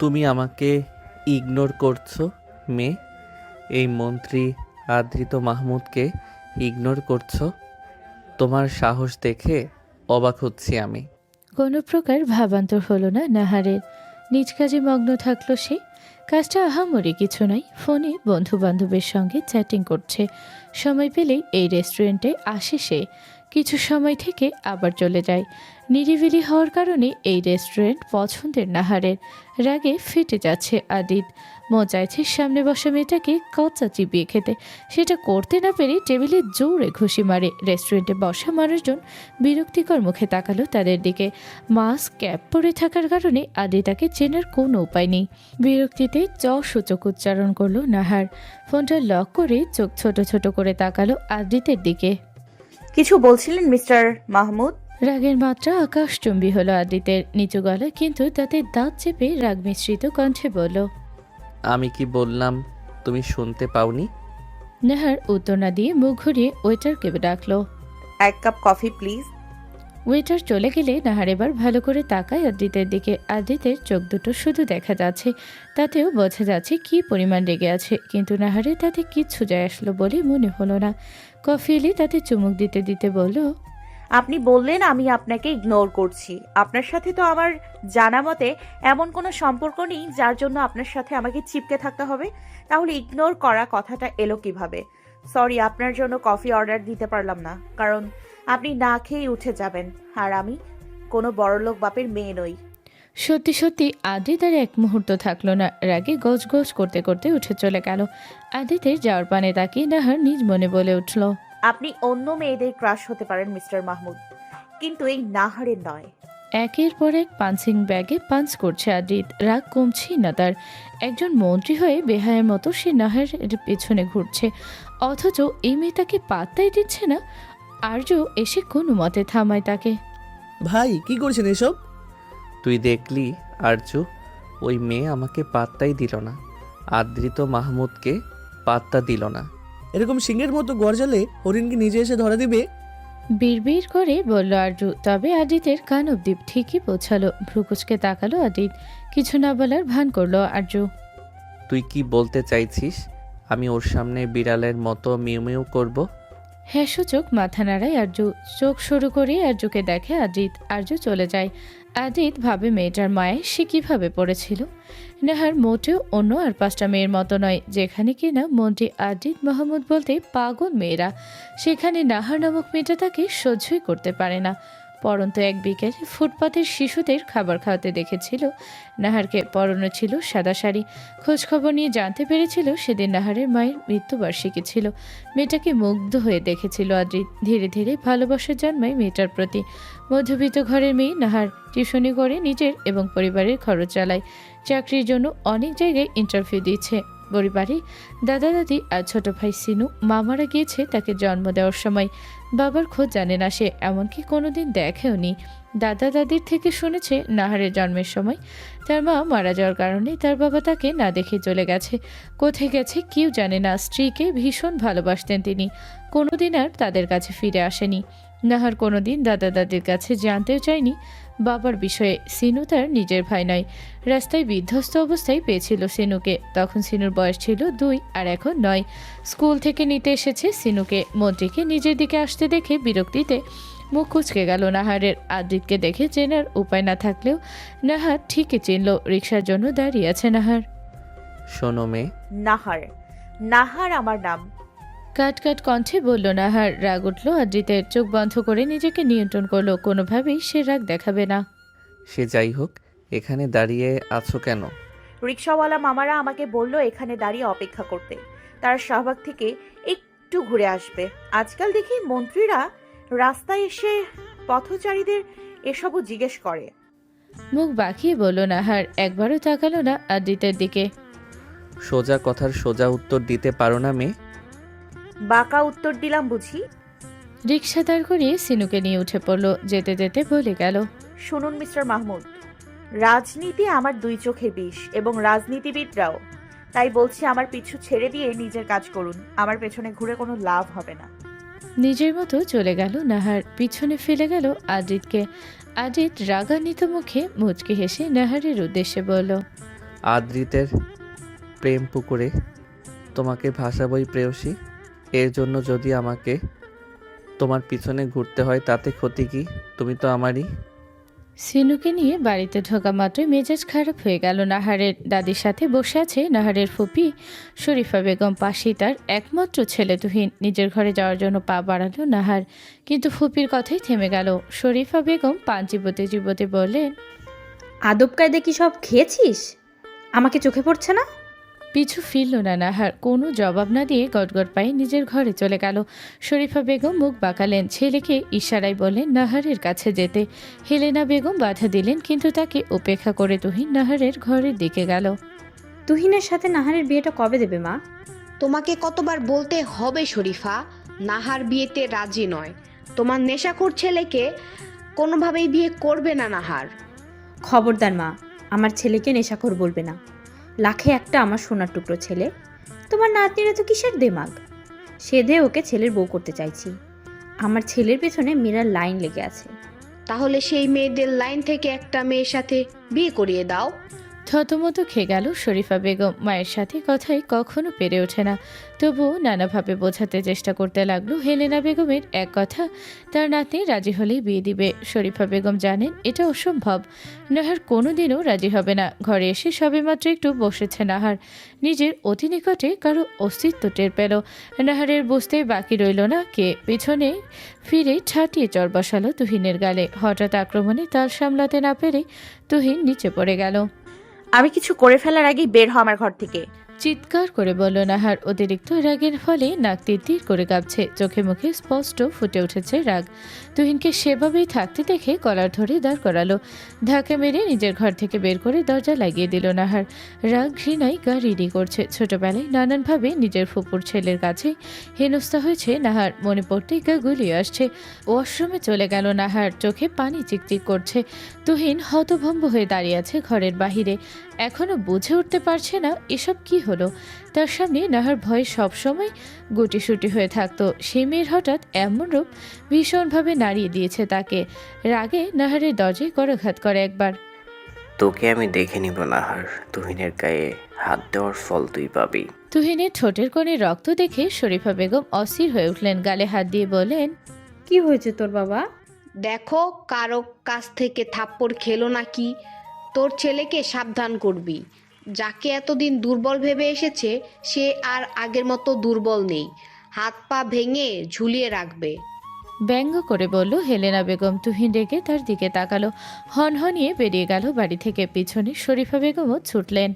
তুমি আমাকে ইগনোর করছো মেয়ে। এই মন্ত্রী আদৃত মাহমুদকে ইগনোর করছো। তোমার সাহস দেখে অবাক হচ্ছি আমি। কোনো প্রকার ভাবান্তর হলো না নাহারের। নিজ কাজে মগ্ন থাকলো সে। কাজটা আহামরি কিছু নয়, ফোনে বন্ধু বান্ধবের সঙ্গে চ্যাটিং করছে। সময় পেলেই এই রেস্টুরেন্টে আসে সে। কিছু সময় থেকে আবার চলে যায়। নিরিবিলি হওয়ার কারণে এই রেস্টুরেন্ট পছন্দের নাহারের। রাগে ফেটে যাচ্ছে আদিত। মন চাইছে সামনে বসা মেয়েটাকে কচা চিবিয়ে খেতে। সেটা করতে না পেরে টেবিলে জোরে ঘুষি মারে। রেস্টুরেন্টে বসা মানুষজন বিরক্তিকর মুখে তাকালো তাদের দিকে। মাস্ক ক্যাপ পরে থাকার কারণে আদিতাকে চেনার কোনো উপায় নেই। বিরক্তিতে সূচক উচ্চারণ করলো নাহার। ফোনটা লক করে চোখ ছোট ছোট করে তাকালো আদিতের দিকে। কিছু বলছিলেন মিস্টার মাহমুদ? রাগের মাত্রা আকাশচুম্বী হলো আদিতের। নিচু গলায় কিন্তু তাতে দাঁত চেপে রাগ মিশ্রিত কণ্ঠে বলল, আমি কি বললাম তুমি শুনতে পাওনি? নাহার উত্তর না দিয়ে মুখ ঘুরিয়ে ওয়েটারকে ডাকলো। 1 কাপ কফি প্লিজ। ওয়েটার চলে গেলে নাহার এবার ভালো করে তাকায় আদিতের দিকে। আদিতের চোখ দুটো শুধু দেখা যাচ্ছে, তাতেও বোঝা যাচ্ছে কি পরিমাণ রেগে আছে। কিন্তু নাহারে তাতে কিচ্ছু যায় আসলো বলে মনে হলো না। কফি এলে তাতে চুমুক দিতে দিতে বলল, আপনি বললেন আমি আপনাকে ইগনোর করছি। আপনার সাথে তো আমার জানা মতে এমন কোনো সম্পর্ক নেই যার জন্য আপনার সাথে আমাকে চিপকে থাকতে হবে। তাহলে ইগনোর করা কথাটা এলো কিভাবে? সরি, আপনার জন্য কফি অর্ডার দিতে পারলাম না, কারণ আপনি না খেয়েই উঠে যাবেন। আর আমি কোনো বড়লোক বাপের মেয়ে নই। সত্যি সত্যি আদিত আর এক মুহূর্ত থাকলো না। রাগে গজ গজ করতে করতে উঠে চলে গেল। আদিতের যাওয়ার পানে তাকিয়ে নাহার নিজ মনে বলে উঠল, আপনি অন্য মেয়েদের ক্রাশ হতে পারেন মিস্টার মাহমুদ, কিন্তু এই নাহারের নয়। একের পর এক পাঞ্চিং ব্যাগে পাঞ্চ করছে আদিত। রাগ কমছেই না তার। একজন মন্ত্রী হয়ে বেহায়ের মতো সে নাহারের পেছনে ঘুরছে, অথচ এই মেয়ে তাকে পাত্তাই দিচ্ছে না। আর্য এসে কোনো মতে থামায় তাকে। ভাই কি করছেন এসব? তুই দেখলি আরজু, ওই মেয়ে আমাকে পাত্তাই দিল না, আদৃত মাহমুদকে পাত্তা দিল না। এরকম সিংহের মতো গর্জালে হরিণকে নিজে এসে ধরা দিবে? বিড়বিড় করে বলল আর্য। তবে আদিতের কান অব্দি ঠিকই পৌঁছালো। ভ্রুকুচকে তাকালো আদিত। কিছু না বলার ভান করলো আর্য। তুই কি বলতে চাইছিস? আমি ওর সামনে বিড়ালের মতো মিউ মিউ করব? হ্যাঁ সূচক মাথা নাড়ায় আর্য। চোখ শুরু করে আর্যকে দেখে আদিত। আর্য চলে যায়। আদিত ভাবে মেয়েটার মায়ে সে কিভাবে পড়েছিল। নেহার মোটেও অন্য আর 5টা মেয়ের মতো নয়, যেখানে কিনা মন্ত্রী আদিত মাহমুদ বলতে পাগল মেয়েরা। সেখানে নাহার নামক মেয়েটা তাকে সহ্যই করতে পারে না। পরন্ত এক বিকেলে ফুটপাতের শিশুদের খাবার খাওয়াতে দেখেছিল নাহারকে। পরনে ছিল সাদা শাড়ি। খোঁজখবর নিয়ে জানতে পেরেছিল সেদিন নাহারের মায়ের মৃত্যুবার্ষিকী ছিল। মেয়েটাকে মুগ্ধ হয়ে দেখেছিল আদ্রিত। ধীরে ধীরে ভালোবাসা জন্মায় মেয়েটার প্রতি। মধ্যবিত্ত ঘরের মেয়ে নাহার টিউশনি করে নিজের এবং পরিবারের খরচ চালায়। চাকরির জন্য অনেক জায়গায় ইন্টারভিউ দিচ্ছে। পরিবারে দাদা দাদি আর ছোট ভাই সিনু মামারা গিয়েছে তাকে জন্ম দেওয়ার সময়। বাবার খোঁজ জানে না সে, এমনকি কোনোদিন দেখেওনি। দাদা দাদির থেকে শুনেছে নাহারের জন্মের সময় তার মা মারা যাওয়ার কারণে তার বাবা তাকে না দেখে চলে গেছে। কোথায় গেছে কেউ জানে না। স্ত্রীকে ভীষণ ভালোবাসতেন তিনি। কোনোদিন আর তাদের কাছে ফিরে আসেনি। নাহার কোনোদিন দাদা দাদির কাছে জানতেও চায়নি বাবার বিষয়ে। সিনু তার নিজের ভাই নয়। রাস্তায় বিধ্বস্ত অবস্থায় পেয়েছিল সিনুকে। তখন সিনুর বয়স ছিল 2 আর এখন 9। স্কুল থেকে নিতে এসেছে সিনুকে। মন্ত্রীকে নিজের দিকে আসতে দেখে বিরক্তিতে মুখ কুচকে গেল নাহারের। আদিতকে দেখে চেনার উপায় না থাকলেও নাহার ঠিকই চিনল। রিকশার জন্য দাঁড়িয়ে আছে নাহার। শোনো মেয়ে। নাহার, নাহার আমার নাম। কাট কাট কণ্ঠে বলল নাহার। রাগ উঠল আদ্রিতের। চোখ বন্ধ করে নিজেকে নিয়ন্ত্রণ করলো। কোনোভাবেই সে রাগ দেখাবে না। সে যাই হোক, এখানে দাঁড়িয়ে আছো কেন? রিক্সাওয়ালা মামারা আমাকে বলল এখানে দাঁড়িয়ে অপেক্ষা করতে। তার শাহবাগ থেকে একটু ঘুরে আসবে। আজকাল দেখি মন্ত্রীরা রাস্তায় এসে পথচারীদের এসবও জিজ্ঞেস করে। মুখ বাঁকিয়ে বলল নাহার। একবারও তাকালো না আদ্রিতের দিকে। সোজা কথার সোজা উত্তর দিতে পারো না মেয়ে? বাঁকা উত্তর দিলাম বুঝি? রিকশা দাঁড় করিয়ে সিনুকে নিয়ে উঠে পড়ল। যেতে যেতে বলে গেল, শুনুন মিস্টার মাহমুদ, রাজনীতি আমার 2 চোখে বিষ এবং রাজনীতিবিদরাও। তাই বলছি আমার পিছু ছেড়ে দিয়ে নিজের কাজ করুন। আমার পেছনে ঘুরে কোনো লাভ হবে না। নিজের মতো চলে গেল নাহার। পিছনে ফেলে গেল আদিতকে। আদিত রাগান্বিত মুখে মুচকি হেসে নাহারের উদ্দেশ্যে বলল, আদ্রিতের প্রেম পুকুরে তোমাকে ভাসাবই প্রেয়সী। এর জন্য যদি আমাকে তোমার পিছনে ঘুরতে হয় তাতে ক্ষতি কি? তুমি তো আমারই। সিনুকে নিয়ে বাড়িতে ঢোকা মাত্রই মেজাজ খারাপ হয়ে গেল নাহারের। দাদির সাথে বসে আছে নাহারের ফুপি শরীফা বেগম, পাশেই তার একমাত্র ছেলে তুহিন। নিজের ঘরে যাওয়ার জন্য পা বাড়ালো নাহার, কিন্তু ফুপির কথাই থেমে গেল। শরীফা বেগম পান চিবোতে চিবোতে বললেন, আদব কায়দে কি সব খেয়েছিস? আমাকে চোখে পড়ছে না? পিছু ফিরল না নাহার। কোনো জবাব না দিয়ে গটগট পায়ে নিজের ঘরে চলে গেল। শরীফা বেগম মুখ বাঁকালেন, ছেলেকে ইশারায় বললেন নাহারের কাছে যেতে। হেলেনা বেগম বাধা দিলেন, কিন্তু তাকে উপেক্ষা করে তুহিন নাহারের ঘরের দিকে গেল। তুহিনের সাথে নাহারের বিয়েটা কবে দেবে মা? তোমাকে কতবার বলতে হবে শরীফা, নাহার বিয়েতে রাজি নয়। তোমার নেশাখোর ছেলেকে কোনোভাবেই বিয়ে করবে না নাহার। খবরদার মা, আমার ছেলেকে নেশাখোর বলবে না। লাখে একটা আমার সোনার টুকরো ছেলে। তোমার নাতনিরা তো কিসের দেমাগ? সেধে ওকে ছেলের বউ করতে চাইছি। আমার ছেলের পেছনে মেয়েরা লাইন লেগে আছে। তাহলে সেই মেয়েদের লাইন থেকে একটা মেয়ের সাথে বিয়ে করিয়ে দাও। থতমত খেয়ে গেল শরীফা বেগম। মায়ের সাথে কথাই কখনো পেরে ওঠে না, তবুও নানাভাবে বোঝাতে চেষ্টা করতে লাগলো হেলেনা বেগমের এক কথা, তার নাতনি রাজি হলেই বিয়ে দিবে। শরীফা বেগম জানেন এটা অসম্ভব। নাহার কোনোদিনও রাজি হবে না। ঘরে এসে সবেমাত্র একটু বসেছে নাহার, নিজের অতি নিকটে কারো অস্তিত্ব টের পেল। নাহারের বুঝতে বাকি রইল না কে। পিছনে ফিরে ছাটিয়ে চর বসালো তুহিনের গালে। হঠাৎ আক্রমণে তাল সামলাতে না পেরে তুহিন নিচে পড়ে গেল। আমি কিছু করে ফেলার আগেই বের হ আমার ঘর থেকে। চিৎকার করে বলল নাহার। অতিরিক্ত রাগের ফলে নাক তিরতির করে কাঁপছে, চোখে মুখে স্পষ্ট ফুটে উঠেছে রাগ। তুহিনকে সেভাবেই থাকতে দেখে কলার ধরে দাঁড় করালো। ধাক্কা মেরে নিজের ঘর থেকে বের করে দরজা লাগিয়ে দিল নাহার। রাগ ঘৃণায় গা রিডি করছে। ছোটবেলায় নানানভাবে নিজের ফুপুর ছেলের কাছে হেনস্থা হয়েছে নাহার, মনে পড়তেই গা গুলিয়ে আসছে। ওয়াশরুমে চলে গেল নাহার, চোখে পানি চিকচিক করছে। তুহিন হতভম্ব হয়ে দাঁড়িয়ে আছে ঘরের বাহিরে, এখনো বুঝে উঠতে পারছে না এসব কি হলো। তার সামনে নাহার ভয়ে সবসময় গুটিসুটি হয়ে থাকতো, সেই মেয়ের হঠাৎ এমন রূপ ভীষণভাবে নাড়িয়ে দিয়েছে তাকে। রাগে নাহারের দরজায় করাঘাত করে একবার। তোকে আমি দেখে নিব নাহার, তুহিনের গায়ে হাত দেওয়ার ফল তুই পাবি। তুহিনের ঠোঁটের কোণে রক্ত দেখে শরীফা বেগম অস্থির হয়ে উঠলেন, গালে হাত দিয়ে বলেন, কি হয়েছে তোর বাবা? দেখো কারো কাছ থেকে থাপ্পড় খেলো নাকি। তোর ছেলেকে সাবধান করবি। যাকে এতদিন দুর্বল ভেবে এসেছে সে আর আগের মতো দুর্বল নেই। হাত পা ভেঙে ঝুলিয়ে রাখবে। ব্যঙ্গ করে বলল হেলেনা বেগম। তুহিন রেগে তার দিকে তাকালো, হনহনিয়ে বেরিয়ে গেল বাড়ি থেকে। পিছনে শরীফা বেগমও ছুটলেন।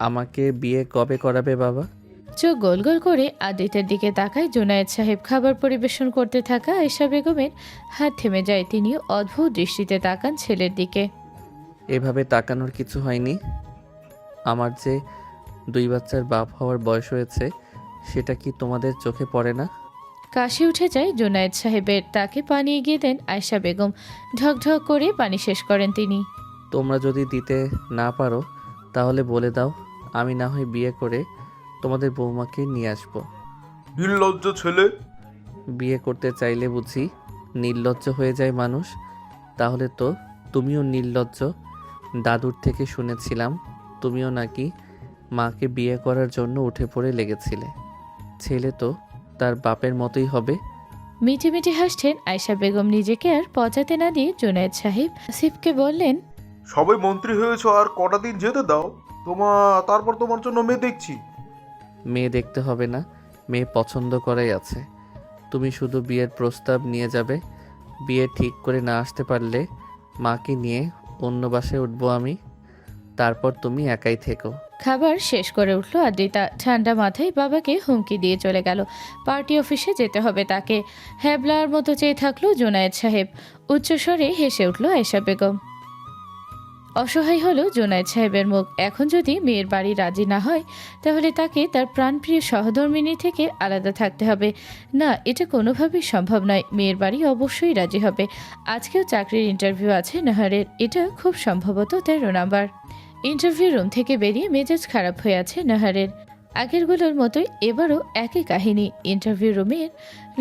আমাকে বিয়ে কবে করাবে বাবা? চোখ গোল গোল করে আদিতের দিকে তাকায় জুনায়েদ সাহেব। খাবার পরিবেশন করতে থাকা আয়েশা বেগমের হাত থেমে যায়, তিনিও অদ্ভুত দৃষ্টিতে তাকান ছেলের দিকে। এভাবে তাকানোর কিছু হয়নি। আমার যে 2 বাচ্চার বাপ হওয়ার বয়স হয়েছে সেটা কি তোমাদের চোখে পড়ে না? কাশি উঠে যায় জুনায়েদ সাহেবের, তাকে পানি এগিয়ে দেন আয়েশা বেগম। ঢকঢক করে পানি শেষ করেন তিনি। তোমরা যদি দিতে না পারো তাহলে বলে দাও, আমি না হয় বিয়ে করে তোমাদের বৌমাকে নিয়ে আসবো। নির্লজ্জ ছেলে। বিয়ে করতে চাইলে বুঝি নির্লজ্জ হয়ে যায় মানুষ? তাহলে তো তুমিও নির্লজ্জ। দাদুর থেকে শুনেছিলাম তুমিও নাকি মাকে বিয়ে করার জন্য উঠে পড়ে লেগেছিলে। ছেলে তো তার বাপের মতোই হবে। মিঠে মিঠে হাসছেন আয়েশা বেগম। নিজেকে আর পচাতে না দিয়ে জুনায়েদ সাহেব আসিফকে বললেন, সবাই মন্ত্রী হয়েছ, আর কটা দিন যেতে দাও তারপর তোমার জন্য মেয়ে দেখছি। মেয়ে দেখতে হবে না, মেয়ে পছন্দ করাই আছে। তুমি শুধু বিয়ের প্রস্তাব নিয়ে যাবে। বিয়ে ঠিক করে না আসতে পারলে মাকে নিয়ে অন্য বাসায় উঠবো আমি, তারপর তুমি একাই থেকো। খাবার শেষ করে উঠল আদ্রিতা। ঠান্ডা মাথায় বাবাকে হুমকি দিয়ে চলে গেল। পার্টি অফিসে যেতে হবে তাকে। হ্যাবলার মতো চেয়ে থাকলো জুনায়েদ সাহেব। উচ্চস্বরে হেসে উঠল আয়েশা বেগম। অসহায় হলো জুনায়েদ সাহেবের মুখ। এখন যদি মেয়ের বাড়ি রাজি না হয় তাহলে তাকে তার প্রাণপ্রিয় সহধর্মিনী থেকে আলাদা থাকতে হবে। না, এটা কোনোভাবেই সম্ভব নয়। মেয়ের বাড়ি অবশ্যই রাজি হবে। আজকেও চাকরির ইন্টারভিউ আছে নাহারের, এটা খুব সম্ভবত 13 নাম্বার। ইন্টারভিউ রুম থেকে বেরিয়ে মেজাজ খারাপ হয়ে আছে নাহারের। আগেরগুলোর মতোই এবারও একই কাহিনী। ইন্টারভিউ রুমের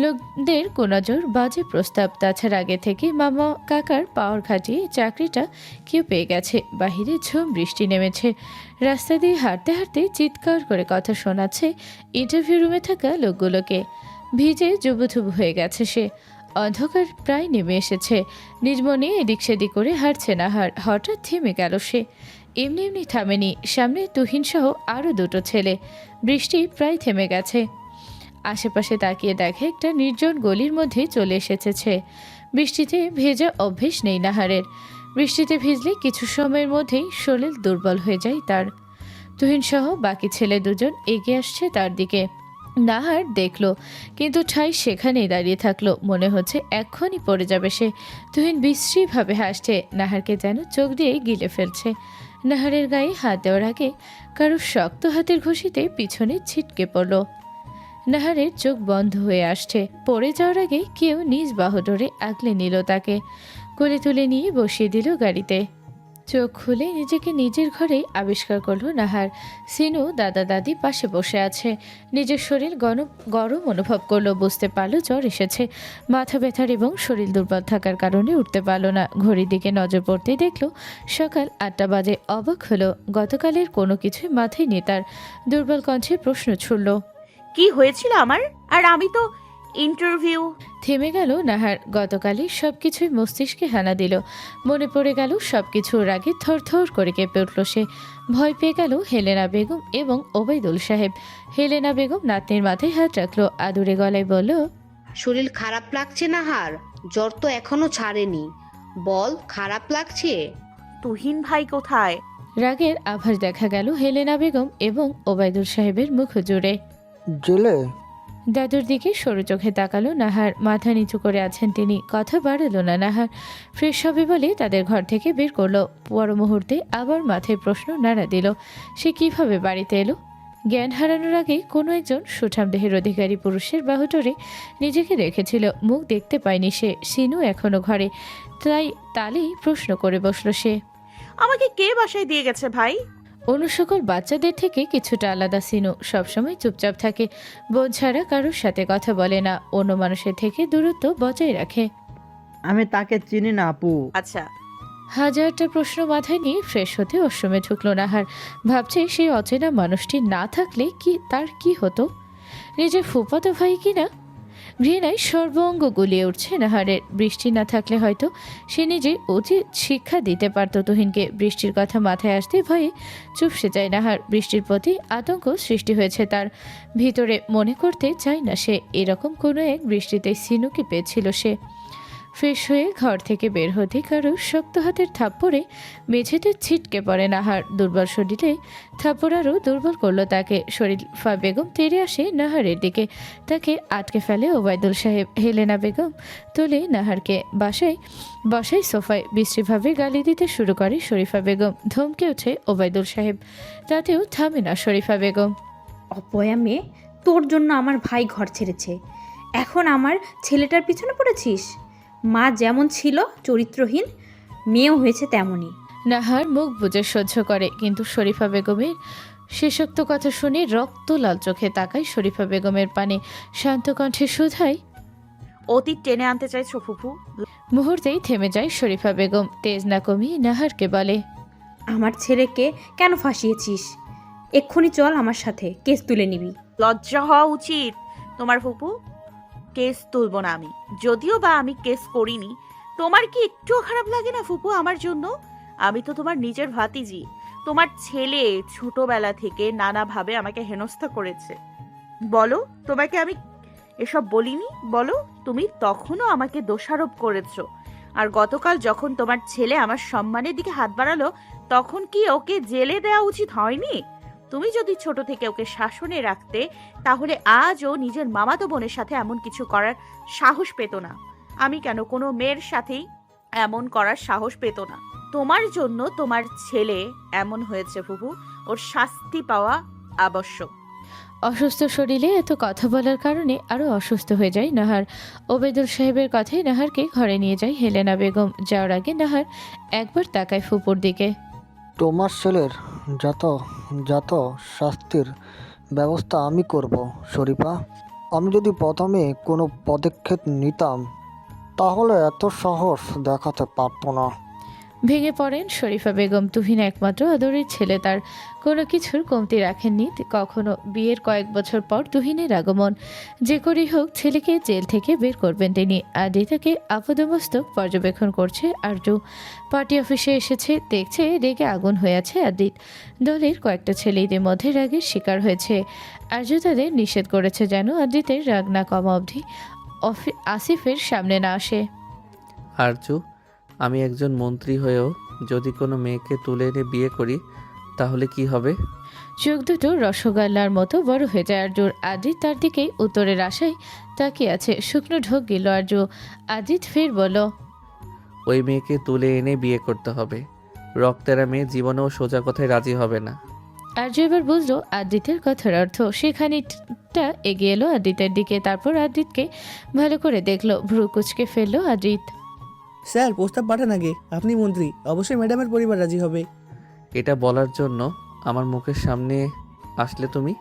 লোকদের কোনজোর বাজে প্রস্তাব। তাছাড়া আগে থেকে মামা কাকার পাওয়ার খাটিয়ে চাকরিটা কেউ পেয়ে গেছে। বাহিরে ঝুম বৃষ্টি নেমেছে। রাস্তা দিয়ে হাঁটতে হাঁটতে চিৎকার করে কথা শোনাচ্ছে ইন্টারভিউ রুমে থাকা লোকগুলোকে। ভিজে জুবুথুবু হয়ে গেছে সে। অন্ধকার প্রায় নেমে এসেছে। নিজ মনে এদিক সেদিক করে হাঁটছে নাহার। হঠাৎ থেমে গেল সে। এমনি এমনি থামেনি। সামনে তুহিন সহ আরও দুটো ছেলে। বৃষ্টি প্রায় থেমে গেছে। আশেপাশে তাকিয়ে দেখে একটা নির্জন গলির মধ্যে চলে এসেছে সে। বৃষ্টিতে ভেজা অভ্যেস নেই নাহারের। বৃষ্টিতে ভিজলে কিছু সময়ের মধ্যেই শরীর দুর্বল হয়ে যায় তার। তুহিন সহ বাকি ছেলে দুজন এগিয়ে আসছে তার দিকে। নাহার দেখল, কিন্তু ঠাই সেখানেই দাঁড়িয়ে থাকলো। মনে হচ্ছে এক্ষুনি পড়ে যাবে সে। তুহিন বিশ্রীভাবে হাসছে। নাহারকে যেন চোখ দিয়ে গিলে ফেলছে। নাহারের গায়ে হাত দেওয়ার আগে কারো শক্ত হাতের ঘষিতে পিছনে ছিটকে পড়ল। নাহারের চোখ বন্ধ হয়ে আসছে। পড়ে যাওয়ার আগে কেউ নিজ বাহু ধরে আগলে নিল তাকে। কোলে তুলে নিয়ে বসিয়ে দিল গাড়িতে। চোখ খুলে নিজেকে নিজের ঘরেই আবিষ্কার করলো নাহার। সিনু দাদা দাদি পাশে বসে আছে। নিজের শরীর গরম অনুভব করলো। বুঝতে পারলো জ্বর এসেছে। মাথা ব্যথার এবং শরীর দুর্বল থাকার কারণে উঠতে পারলো না। ঘড়ির দিকে নজর পড়তেই দেখলো সকাল 8টা বাজে। অবাক হলো। গতকালের কোনো কিছুই মাথায় নেই তার। দুর্বল কণ্ঠে প্রশ্ন ছুড়ল, কি হয়েছিল আমার? আর আমি তো ইন্টারভিউ। থেমে গেল নাহার। গতকালই সবকিছুই মস্তিষ্কে হানা দিল। মনে পড়ে গেল সবকিছুর আগে থরথর করে কেঁপে উঠল সে। ভয় পেয়ে গেল হেলেনা বেগম এবং ওবায়দুল সাহেব। হেলেনা বেগম নাতনির মাথায় হাত রাখলো। আদুরে গলায় বলল, শরীর খারাপ লাগছে নাহার? জ্বর তো এখনো ছাড়েনি। বল, খারাপ লাগছে? তুহিন ভাই কোথায়? রাগের আভাস দেখা গেল হেলেনা বেগম এবং ওবায়দুল সাহেবের মুখ জুড়ে। জেলে? দাদুর দিকে সরু চোখে তাকালো নাহার। মাথা নিচু করে আছেন তিনি। কথা বাড়ালো না নাহার। ফ্রেশ হবে বলে তাদের ঘর থেকে বের করলো। পর মুহূর্তে আবার মাথায় প্রশ্ন নাড়া দিল, সে কিভাবে বাড়িতে এলো? জ্ঞান হারানোর আগে কোনো একজন সুঠাম দেহের অধিকারী পুরুষের বাহুডোরে নিজেকে রেখেছিল। মুখ দেখতে পায়নি সে। সিনু এখনো ঘরে। তাই তালেই প্রশ্ন করে বসলো সে, আমাকে কে বাসায় দিয়ে গেছে ভাই? অন্য সকল বাচ্চাদের থেকে কিছুটা আলাদা সিনু। সবসময় চুপচাপ থাকে। বোন ছাড়া কারোর সাথে কথা বলে না। অন্য মানুষের থেকে দূরত্ব বজায় রাখে। আমি তাকে চিনি না আপু। আচ্ছা, হাজারটা প্রশ্ন মাথায় নিয়ে ফ্রেশ হতে ওয়াশরুমে ঢুকলো নাহার। ভাবছে সেই অচেনা মানুষটি না থাকলে তার কি হতো? নিজের ফুফাতো ভাই কিনা? ঘৃণায় সর্বঙ্গ গুলিয়ে উঠছে নাহারের। বৃষ্টি না থাকলে হয়তো সে নিজে উচিত শিক্ষা দিতে পারত তুহিনকে। বৃষ্টির কথা মাথায় আসতে ভয়ে চুপসে যায় নাহার। বৃষ্টির প্রতি আতঙ্ক সৃষ্টি হয়েছে তার ভিতরে। মনে করতে চায় না সে এরকম কোনো এক বৃষ্টিতে সিনুকে পেয়েছিল সে। ফ্রেশ হয়ে ঘর থেকে বের হতে কারো শক্ত হাতের থাপ্পড়ে মেঝেতে ছিটকে পড়ে নাহার। দুর্বল শরীরে থাপ্পড় আরও দুর্বল করলো তাকে। শরীফা বেগম তেড়ে আসে নাহারের দিকে। তাকে আটকে ফেলে ওবায়দুল সাহেব। হেলেনা বেগম তুলে নাহারকে বসায় সোফায়। বিশ্রীভাবে গালি দিতে শুরু করে শরীফা বেগম। ধমকে ওঠে ওবায়দুল সাহেব। তাতেও থামে না শরীফা বেগম। অপয়া মেয়ে, তোর জন্য আমার ভাই ঘর ছেড়েছে, এখন আমার ছেলেটার পিছনে পড়েছিস? মা যেমন ছিল চরিত্রহীন, মেয়েও হয়েছে তেমনই। নাহার মুখ বুজে সহ্য করে, কিন্তু শরীফা বেগমের শেষোক্ত কথা শুনে রক্ত লাল চোখে তাকায় শরীফা বেগমের পানে। শান্ত কণ্ঠে শুধায়, অতীত টেনে আনতে চাইছো ফুফু? মুহূর্তেই থেমে যায় শরীফা বেগম। তেজ না কমিয়ে নাহারকে বলে, আমার ছেলেকে কেন ফাঁসিয়েছিস? এক্ষুনি চল আমার সাথে, কেস তুলে নিবি। লজ্জা হওয়া উচিত তোমার ফুফু। কেস তুলব না আমি, যদিও বা আমি কেস করিনি। তোমার কি একটুও খারাপ লাগে না ফুপু আমার জন্য? আমি তো তোমার নিজের ভাতিজি। তোমার ছেলে ছোটবেলা থেকে নানাভাবে আমাকে হেনস্থা করেছে। বলো, তোমাকে আমি এসব বলিনি? বলো, তুমি তখনও আমাকে দোষারোপ করেছো। আর গতকাল যখন তোমার ছেলে আমার সম্মানের দিকে হাত বাড়ালো, তখন কি ওকে জেলে দেওয়া উচিত হয়নি? তুমি যদি ছোট থেকে ওকে শাসনে রাখতে, তাহলে আজও নিজের মামাতো বোনের সাথে এমন কিছু করার সাহস পেত না। আমি কেন, কোনো মেয়ের সাথেই এমন করার সাহস পেত না। তোমার জন্য তোমার ছেলে এমন হয়েছে ফুফু, ওর শাস্তি পাওয়া আবশ্যক। অসুস্থ শরীরে এত কথা বলার কারণে আরও অসুস্থ হয়ে যায় নাহার। ওবেদুল সাহেবের কথাই নাহারকে ঘরে নিয়ে যায় হেলেনা বেগম। যাওয়ার আগে নাহার একবার তাকায় ফুপুর দিকে। তোমার ছেলের যত শাস্তির ব্যবস্থা আমি করব শরীফা। আমি যদি প্রথমে কোনো পদক্ষেপ নিতাম তাহলে এত সাহস দেখাতে পারতো না। ভেঙে পড়েন শরীফা বেগম। তুহিন একমাত্র আদরের ছেলে, তার কোনো কিছুর কমতি রাখেননি কখনো। বিয়ের কয়েক বছর পর তুহিনের আগমন। যে করেই হোক ছেলেকে জেল থেকে বের করবেন তিনি। আদিতাকে আপাদমস্তক পর্যবেক্ষণ করছে আর্য। পার্টি অফিসে এসেছে, দেখছে রেগে আগুন হয়ে আছে আদিত। দলের কয়েকটা ছেলে ইতিমধ্যে রাগের শিকার হয়েছে। আর্য তাদের নিষেধ করেছে যেন আদিতের রাগ না কমা অবধি আসিফের সামনে না আসে। আরজু, আমি একজন মন্ত্রী হয়েও যদি কোনো মেয়েকে তুলে এনে বিয়ে করি তাহলে কি হবে? চোখ দুটো রসগোল্লার মতো বড় হয়ে যায় আর্যুর। আজিত তার দিকেই উত্তরের আশায় তাকিয়ে আছে। শুকনো ঢোক গেল আর্য। আজিত ফের বলল, ওই মেয়েকে তুলে এনে বিয়ে করতে হবে। রক্তেরা মেয়ে জীবনেও সোজা কথায় রাজি হবে না। আর্য এবার বুঝলো আদিতের কথার অর্থ। সে খানিকটা এগিয়ে এলো আদিতের দিকে, তারপর আদিতকে ভালো করে দেখলো। ভ্রু কুচকে ফেললো আদিত। স্যার, প্রস্তাব পাঠান আগে। আপনি মন্ত্রী, অবশ্যই ম্যাডামের পরিবার রাজি হবে। এটা বলার জন্য আমার মুখের সামনে আসলে তুমি?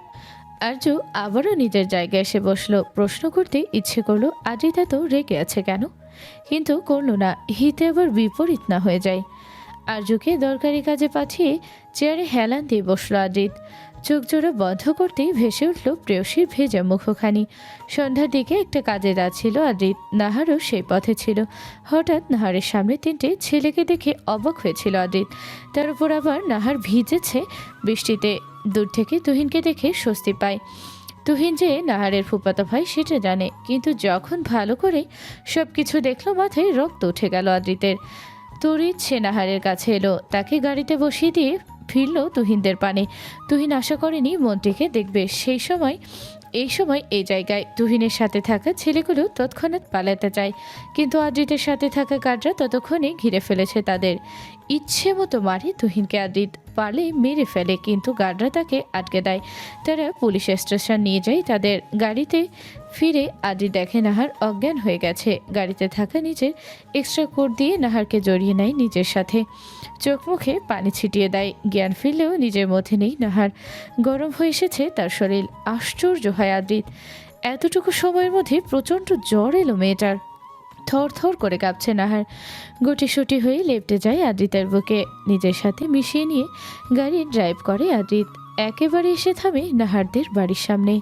আর্য আবারও নিজের জায়গায় এসে বসলো। প্রশ্ন করতে ইচ্ছে করলো আদিত এত রেগে আছে কেন, কিন্তু করলো না, হিতে আবার বিপরীত না হয়ে যায়। আর্যকে দরকারি কাজে পাঠিয়ে চেয়ারে হেলান দিয়ে বসলো আদিত। চোখ জোড়া বন্ধ করতেই ভেসে উঠল প্রেয়সীর ভেজা মুখখানি। সন্ধ্যার দিকে একটা কাজে যাচ্ছিল আদিত। নাহারও সেই পথে ছিল। হঠাৎ নাহারের সামনে তিনটে ছেলেকে দেখে অবাক হয়েছিল আদিত। তার উপর আবার নাহার ভিজেছে বৃষ্টিতে। দূর থেকে তুহিনকে দেখে স্বস্তি পায়। তুহিন যে নাহারের ফুফাতো ভাই সেটা জানে, কিন্তু যখন ভালো করে সব কিছু দেখলো মাথায় রক্ত উঠে গেল আদিতের। তড়িৎ সে নাহারের কাছে এলো, তাকে গাড়িতে বসিয়ে দিয়ে ফিরল তুহিনদের পানে। তুহিন আশা করেনি মন্ত্রীকে দেখবে এই সময় এই জায়গায়। তুহিনের সাথে থাকা ছেলেগুলো তৎক্ষণাৎ পালাতে চায়, কিন্তু আদ্রিতের সাথে থাকা গার্ডরা ততক্ষণে ঘিরে ফেলেছে তাদের। ইচ্ছে মতো মারে তুহিনকে আদ্রিত, পারলে মেরে ফেলে, কিন্তু গার্ডরা তাকে আটকে দেয়। তারা পুলিশ স্টেশন নিয়ে যায় তাদের। গাড়িতে ফিরে আদ্রিত দেখে নাহার অজ্ঞান হয়ে গেছে। গাড়িতে থাকা নিজের এক্সট্রা কোট দিয়ে নাহারকে জড়িয়ে নেয় নিজের সাথে। চোখ মুখে পানি ছিটিয়ে দেয়। জ্ঞান ফিরলেও নিজের মধ্যে নেই নাহার। গরম হয়ে এসেছে তার শরীর। আশ্চর্য হয় আদ্রিত, এতটুকু সময়ের মধ্যে প্রচণ্ড জ্বর এলো মেয়েটার। থর থর করে কাঁপছে নাহার। গুটিসুটি হয়ে লেপটে যায় আদ্রিতের বুকে। নিজের সাথে মিশিয়ে নিয়ে গাড়ি ড্রাইভ করে আদ্রিত। একেবারে এসে থামে নাহারদের বাড়ির সামনে।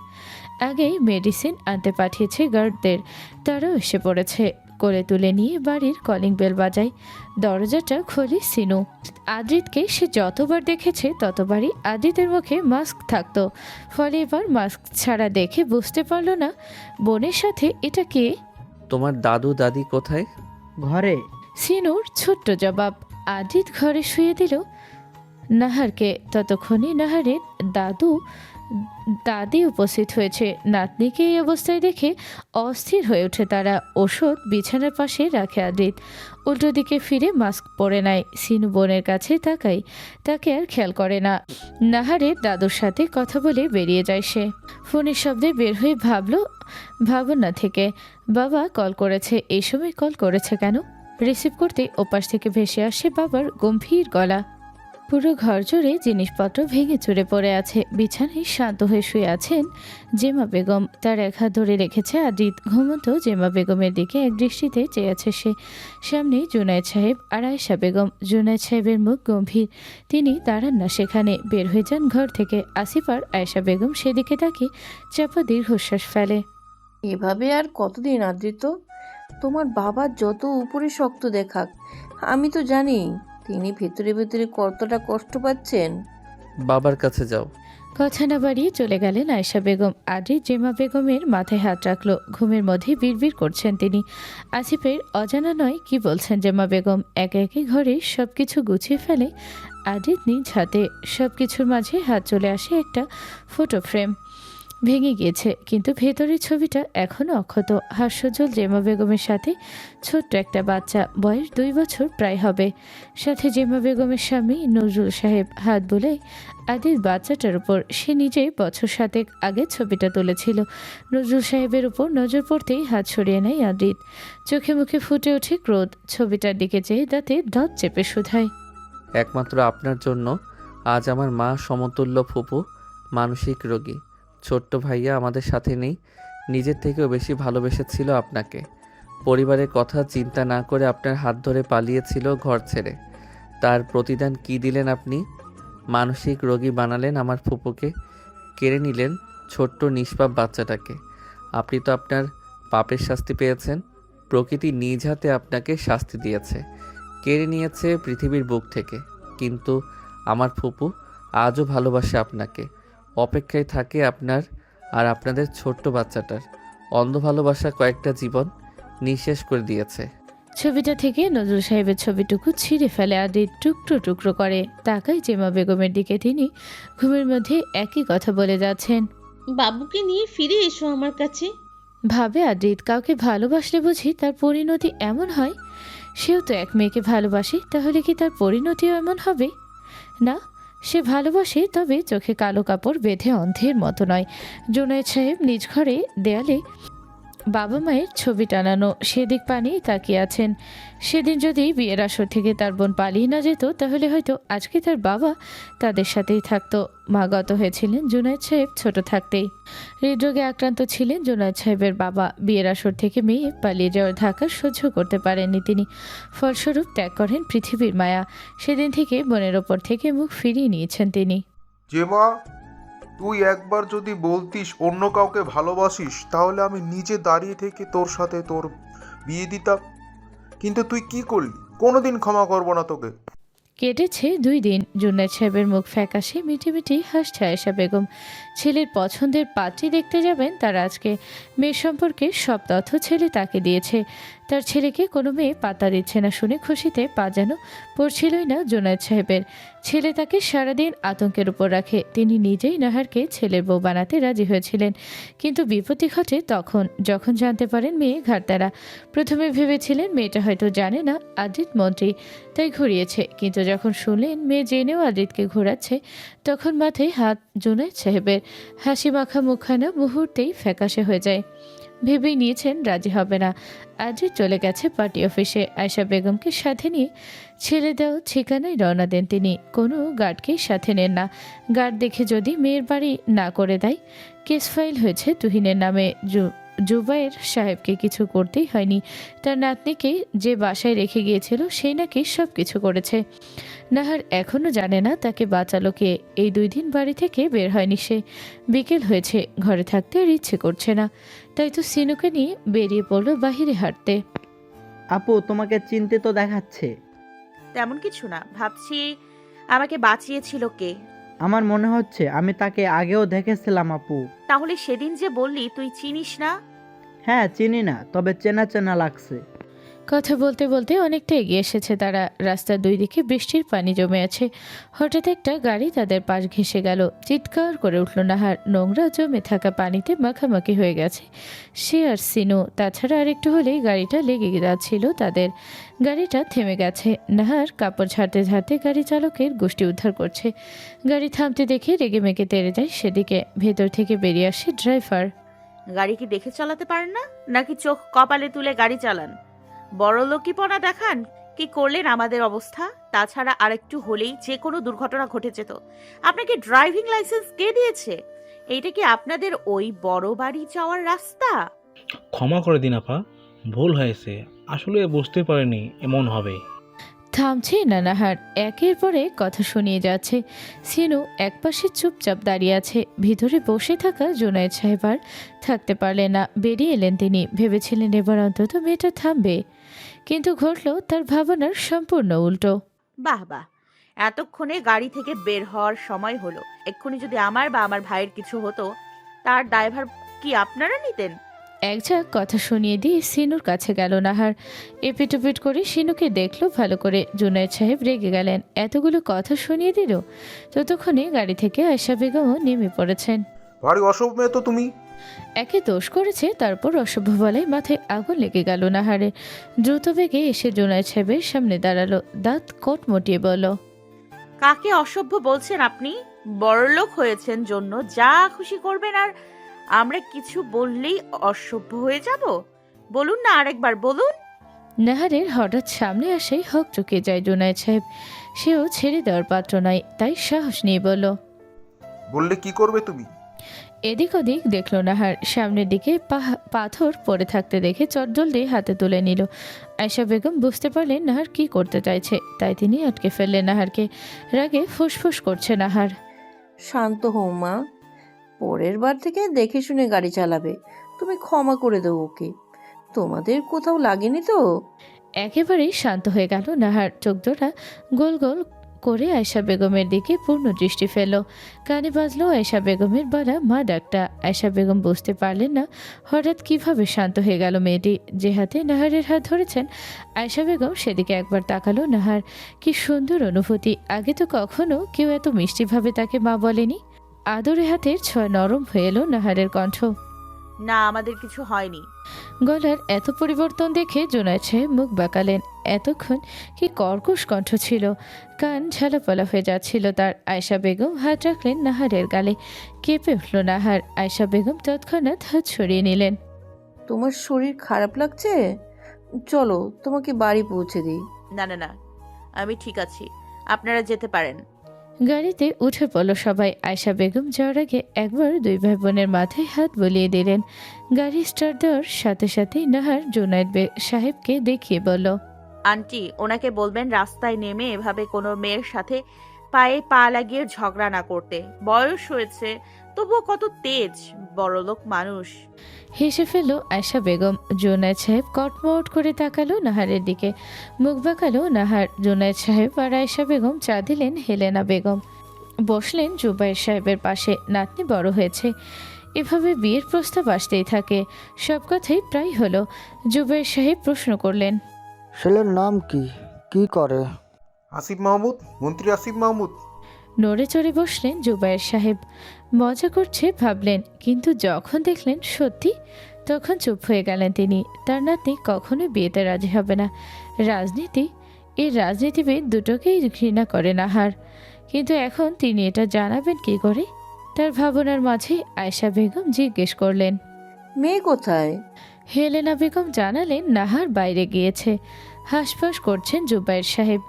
আগেই মেডিসিন আনতে পাঠিয়েছে গার্ডদের, তারাও এসে পড়েছে। কোলে তুলে নিয়ে বাড়ির কলিং বেল বাজায়। দরজাটা খোলে সিনু। আদ্রিতকে সে যতবার দেখেছে ততবারই আদ্রিতের মুখে মাস্ক থাকতো, ফলে এবার মাস্ক ছাড়া দেখে বুঝতে পারলো না বোনের সাথে এটা কে। তোমার দাদু দাদি কোথায়? ঘরে। সিনুর ছোট্ট জবাব। আদ্রিত ঘরে শুয়ে দিল নাহারকে। ততক্ষণে নাহারের দাদি উপস্থিত হয়েছে। নাতনিকে এই অবস্থায় দেখে অস্থির হয়ে ওঠে তারা। ওষুধ বিছানার পাশে রাখে আদ্রিত। উল্টো দিকে ফিরে মাস্ক পরে নেয়। সিনু বোনের কাছে তাকে আর খেয়াল করে না। নাহারের দাদুর সাথে কথা বলে বেরিয়ে যায় সে। ফোনের শব্দে বের হয়ে ভাবনা থেকে বাবা কল করেছে। এই সময় কল করেছে কেন? রিসিভ করতে ওপাশ থেকে ভেসে আসে বাবার গম্ভীর গলা। পুরো ঘর জুড়ে জিনিসপত্র ভেঙে চুরে পড়ে আছে। বিছানায় শান্ত হয়ে শুয়ে আছেন জেমা বেগম। তার এক হাত ধরে রেখেছে আদ্রিত। ঘুমন্ত জেমা বেগমের দিকে এক দৃষ্টিতে চেয়ে আছে সে। সামনে জুনায়েদ সাহেব আর আয়েশা বেগম। জুনায়েদ সাহেবের মুখ গম্ভীর, তিনি দাঁড়ান না সেখানে, বের হয়ে যান ঘর থেকে। আসিফ আর আয়েশা বেগম সেদিকে তাকিয়ে চাপা দীর্ঘশ্বাস ফেলে। এভাবে আর কতদিন আদৃত? তোমার বাবা যত উপরে শক্ত দেখাক, আমি তো জানি তিনি ভেতরে ভেতরে কতটা কষ্ট পাচ্ছেন। বাবার কাছে যাও। কথা না বাড়িয়ে চলে গেলেন আয়েশা বেগম। আদ্রিত জেমা বেগমের মাথায় হাত রাখলো। ঘুমের মধ্যে বিড়বিড় করছেন তিনি। আসিফের অজানা নয় কি বলছেন জেমা বেগম। একে একে ঘরে সবকিছু গুছিয়ে ফেলে আদ্রিত নিজ হাতে। সবকিছুর মাঝে হাত চলে আসে একটা ফটো ফ্রেম। ভেঙে গিয়েছে, কিন্তু ভেতরের ছবিটা এখনও অক্ষত। হাস্যজ্জ্বল জেমা বেগমের সাথে ছোট্ট একটা বাচ্চা, বয়স 2 বছর প্রায় হবে। সাথে জেমা বেগমের স্বামী নজরুল সাহেব। হাত বুলায় আদির বাচ্চাটার উপর। সে নিজেই বছর 7 আগে ছবিটা তুলেছিল। নজরুল সাহেবের উপর নজর পড়তেই হাত সরিয়ে নেয় আদ্রিত। চোখে মুখে ফুটে ওঠে ক্রোধ। ছবিটার দিকে চেয়ে দাঁতে দাঁত চেপে শুধায়, একমাত্র আপনার জন্য আজ আমার মা সমতুল্য ফুপু মানসিক রোগী, ছোট্ট ভাইয়া আমাদের সাথে নেই, নিজের থেকেও বেশি ভালোবেসেছিল আপনাকে। পরিবারের কথা চিন্তা না করে আপনার হাত ধরে পালিয়েছিল ঘর ছেড়ে। তার প্রতিদান কি দিলেন আপনি? মানসিক রোগী বানালেন আমার ফুপুকে, কেড়ে নিলেন ছোট্ট নিষ্পাপ বাচ্চাটাকে। আপনি তো আপনার পাপের শাস্তি পেয়েছেন। প্রকৃতি নিজ হাতে আপনাকে শাস্তি দিয়েছে, কেড়ে নিয়েছে পৃথিবীর বুক থেকে। কিন্তু আমার ফুপু আজও ভালোবাসে আপনাকে, অপেক্ষায় থাকে আপনার আর আপনাদের ছোট্ট বাচ্চাটার। অন্ধ ভালোবাসা কয়েকটা জীবন নিঃশেষ করে দিয়েছে। ছবিটা থেকে নজরুল সাহেবের ছবিটুকু ছিঁড়ে ফেলে আদ্রিত টুকরো টুকরো করে তাকায় জেমা বেগমের দিকে। তিনি ঘুমের মধ্যে একই কথা বলে যাচ্ছেন। বাবুকে নিয়ে ফিরে এসো আমার কাছে। ভাবে আদ্রিত, কাউকে ভালোবাসলে বুঝি তার পরিণতি এমন হয়? সেও তো এক মেয়েকে ভালোবাসে, তাহলে কি তার পরিণতিও এমন হবে? না, সে ভালোবাসে, তবে চোখে কালো কাপড় বেঁধে অন্ধের মতো নয়। জুনায়েদ সাহেব নিজ ঘরে দেয়ালে বাবা মায়ের ছবি টানানো সেদিক পানি তাকিয়ে আছেন। সেদিন যদি বিয়ের আসর থেকে তার বোন পালিয়ে না যেত, তাহলে হয়তো আজকে তার বাবা তাদের সাথেই থাকতো। মা গত হয়েছিলেন জুনায়েদ সাহেব ছোট থাকতেই। হৃদরোগে আক্রান্ত ছিলেন জুনায়েদ সাহেবের বাবা। বিয়ের আসর থেকে মেয়ে পালিয়ে যাওয়ার ধাক্কা সহ্য করতে পারেননি তিনি। ফলস্বরূপ ত্যাগ করেন পৃথিবীর মায়া। সেদিন থেকে বোনের ওপর থেকে মুখ ফিরিয়ে নিয়েছেন তিনি। জেমা, তুই একবার যদি বলতিস অন্য কাউকে ভালোবাসিস, তাহলে আমি নিজে দাঁড়িয়ে থেকে তোর সাথে তোর বিয়ে দিতাম। কিন্তু তুই কি করলি? কোনোদিন ক্ষমা করবো না তোকে। কেটেছে 2 দিন। জুনায়েদ সাহেবের মুখ ফ্যাকাশে, মিটি মিটি হাসছে আয়েশা বেগম। ছেলের পছন্দের পাত্রী দেখতে যাবেন তারা আজকে। মেয়ে সম্পর্কে সব তথ্য ছেলে তাকে দিয়েছে। তার ছেলেকে কোনো মেয়ে পাত্তা দিচ্ছে না শুনে খুশিতে পা যেন পড়ছিলই না জুনায়েদ সাহেবের। ছেলে তাকে সারাদিন আতঙ্কের উপর রাখে। তিনি নিজেই নাহারকে ছেলের বউ বানাতে রাজি হয়েছিলেন, কিন্তু বিপত্তি ঘটে তখন যখন জানতে পারেন মেয়ে ঘাড়তারা। প্রথমে ভেবেছিলেন মেয়েটা হয়তো জানে না আদ্রিত মন্ত্রী, তাই ঘুরিয়েছে। কিন্তু যখন শুনলেন মেয়ে জেনেও আদ্রিতকে ঘোরাচ্ছে, তখন মাথায় হাত জুনায়েদ সাহেবের। হাসি মাখা মুখখানা মুহূর্তেই ফ্যাকাশে হয়ে যায়। ভেবেই নিয়েছেন রাজি হবে না। আদ্রিত চলে গেছে পার্টি অফিসে। আয়েশা বেগমকে সাথে নিয়ে ছেলে দেওয়া ঠিকানায় রওনা দেন তিনি। কোনো গার্ডকেই সাথে নেন না। গার্ড দেখে যদি মেয়ের বাড়ি না করে দেয়। কেস ফাইল হয়েছে তুহিনের নামে। জুবায়ের সাহেবকে কিছু করতেই হয়নি। তার নাতনিকে যে বাসায় রেখে গিয়েছিল সেই নাকি সব কিছু করেছে। নাহার এখনও জানে না তাকে বাঁচালো কে। এই 2 দিন বাড়ি থেকে বের হয়নি সে। বিকেল হয়েছে, ঘরে থাকতে আর ইচ্ছে করছে না। তাই তো সিনুকে নিয়ে বেরিয়ে পড়লো বাহিরে হাঁটতে। আপু, তোমাকে চিন্তিত দেখাচ্ছে। তেমন কিছু না, ভাবছি আমাকে বাঁচিয়েছিল কে। আমার মনে হচ্ছে আমি তাকে আগেও দেখেছিলাম আপু। তাহলে সেদিন যে বললি তুই চিনিস না? হ্যাঁ, চিনি না, তবে চেনা চেনা লাগছে। কথা বলতে বলতে অনেকটা এগিয়ে এসেছে তারা। রাস্তার 2 দিকে বৃষ্টির পানি জমে আছে। হঠাৎ একটা গাড়ি তাদের পাশ ঘেঁষে গেল। চিৎকার করে উঠল নাহার। নোংরা জমে থাকা পানিতে মাখামাখি হয়ে গেছে সে আর সিনু। তাছাড়া আরেকটু হলেই গাড়িটা লেগে যাচ্ছিল তাদের। গাড়িটা থেমে গেছে। নাহার কাপড় ঝাড়তে ঝাড়তে গাড়ি চালকের গোষ্ঠী উদ্ধার করছে। গাড়ি থামতে দেখে রেগে মেগে তেড়ে যায় সেদিকে। ভেতর থেকে বেরিয়ে আসে ড্রাইভার। গাড়ি কি দেখে চালাতে পারেন না, নাকি চোখ কপালে তুলে গাড়ি চালান? বড় লোকিপনা দেখান। কি করলেন আমাদের অবস্থা? তাছাড়া আরেকটু হলেই যে কোনো দুর্ঘটনা ঘটে যেত। আপনাকে ড্রাইভিং লাইসেন্স কে দিয়েছে? এইটা কি আপনাদের ওই বড় বাড়ি যাওয়ার রাস্তা? ক্ষমা করে দিন আপা, ভুল হয়েছে। আসলে বুঝতে পারিনি এমন হবে। থামছে না নাহার, একের পর এক কথা শুনিয়ে যাচ্ছে। সিনু একপাশে চুপচাপ দাঁড়িয়ে আছে। ভিতরে বসে থাকা জুনায়েদ সাহেব আর থাকতে পারলেন না, বেরিয়ে এলেন তিনি। ভেবেছিলেন এবার অন্তত মেয়েটা থামবে, কিন্তু ঘটল তার ভাবনার সম্পূর্ণ উল্টো। বাহ বাহ, এতক্ষণে গাড়ি থেকে বের হওয়ার সময় হলো। এক্ষুনি যদি আমার বা আমার ভাইয়ের কিছু হতো, তার দায়ভার কি আপনারা নিতেন? এক ঝাঁক কথা শুনিয়ে দিয়ে সিনুর কাছে গেল নাহার। এপিটুপিট করে সিনুকে দেখলো ভালো করে। জুনায়েদ সাহেব রেগে গেলেন, এতগুলো কথা শুনিয়ে দিল। ততক্ষণে গাড়ি থেকে আয়েশা বেগমও নেমে পড়েছেন। ভারী অসভ্য মেয়ে তো তুমি। একে দোষ করেছে, তারপর অসভ্য বলায় মাথায় আগুন লেগে গেল নাহারের। দ্রুত বেগে এসে জুনায়েদ সাহেবের সামনে দাঁড়ালো। দাঁত কোট মটিয়ে বলল, কাকে অসভ্য বলছেন আপনি? বড়লোক হয়েছেন জন্য যা খুশি করবেন, আর আমরা কিছু বললেই অসভ্য হয়ে যাব? বলুন না, আরেকবার বলুন। নাহারের হঠাৎ সামনে আসেই হক চুকে যায় জুনায়েদ সাহেব। সেও ছেড়ে দেওয়ার পাত্র নয়, তাই সাহস নিয়ে বলল, বললে কি করবে তুমি? এদিক ওদিক দেখল নাহার, সামনের দিকে পাথর পড়ে থাকতে দেখে চটজলদি হাতে তুলে নিল। আয়েশা বেগম বুঝতে পারলেন নাহার কি করতে চাইছে, তাই তিনি আটকে ফেললেন নাহারকে। রাগে ফুসফুস করছে নাহার। শান্ত হও মা, পরের বার থেকে দেখে শুনে গাড়ি চালাবে। তুমি ক্ষমা করে দাও ওকে, তোমাদের কোথাও লাগেনি তো? একেবারেই শান্ত হয়ে গেল নাহার। চোখ জোড়া গোল গোল করে আয়েশা বেগমের দিকে পূর্ণ দৃষ্টি ফেলল। কানে বাজলো আয়েশা বেগমের বলা মা ডাকটা। আয়েশা বেগম বুঝতে পারলেন না হঠাৎ কিভাবে শান্ত হয়ে গেল মেয়েটি। যে হাতে নাহারের হাত ধরেছেন আয়েশা বেগম, সেদিকে একবার তাকালো নাহার। কি সুন্দর অনুভূতি! আগে তো কখনো কেউ এত মিষ্টিভাবে তাকে মা বলেনি। আদরে হাতের ছোঁয়া নরম হয়ে এলো নাহারের কণ্ঠ। না, আমাদের কিছু হয়নি। গলার এত পরিবর্তন দেখে জুনায়েদ সাহেব মুখ বাঁকালেন। এতক্ষণ কি কর্কশ কণ্ঠ ছিল, কান ঝালাপালা হয়ে যাচ্ছিল তার। আয়েশা বেগম হাত রাখলেন নাহারের গালে। কেঁপে উঠল নাহার। আয়েশা বেগম তৎক্ষণাৎ হাত সরিয়ে নিলেন। তোমার শরীর খারাপ লাগছে? চলো তোমাকে বাড়ি পৌঁছে দিই। না না না, আমি ঠিক আছি, আপনারা যেতে পারেন। গাড়িতে উঠে পড়ল সবাই। আয়েশা বেগম যাওয়ার আগে একবার দুই ভাই বোনের মাথায় হাত বুলিয়ে দিলেন। গাড়ি স্টার্ট দেওয়ার সাথে সাথেই নাহার জুনায়েদ সাহেবকে দেখিয়ে বলল, আন্টি, ওনাকে বলবেন রাস্তায় নেমে এভাবে কোনো মেয়ের সাথে পায়ে পা লাগিয়ে ঝগড়া না করতে। বয়স হয়েছে, তবুও কত তেজ, বড়লোক মানুষ। হেসে ফেলল আয়েশা বেগম। জুনায়েদ সাহেব কটমট করে তাকালো নাহারের দিকে। মুখ বাঁকালো নাহার। জুনায়েদ সাহেব আর আয়েশা বেগম চা দিলেন হেলেনা বেগম। বসলেন জুবাইর সাহেবের পাশে। নাতনি বড় হয়েছে, এভাবে বিয়ের প্রস্তাব আসতেই থাকে। সব কথাই প্রায় হলো। জুবাইর সাহেব প্রশ্ন করলেন, ছেলের নাম কি, কি করে? আসিফ মাহমুদ, মন্ত্রী আসিফ মাহমুদ। নড়ে চড়ে বসলেন জুবাইর সাহেব। মজা করছে ভাবলেন, কিন্তু যখন দেখলেন সত্যি, তখন চুপ হয়ে গেলেন তিনি। তার নাতনি কখনো বিয়েতে রাজি হবে না। রাজনীতি, এই রাজনীতিবিদ দুটোকেই ঘৃণা করে নাহার। কিন্তু এখন তিনি এটা জানাবেন কি করে? তার ভাবনার মাঝে আয়েশা বেগম জিজ্ঞেস করলেন, মেয়ে কোথায়? হেলেনা বেগম জানালেন নাহার বাইরে গিয়েছে। হাসফাস করছেন জুবাইর সাহেব।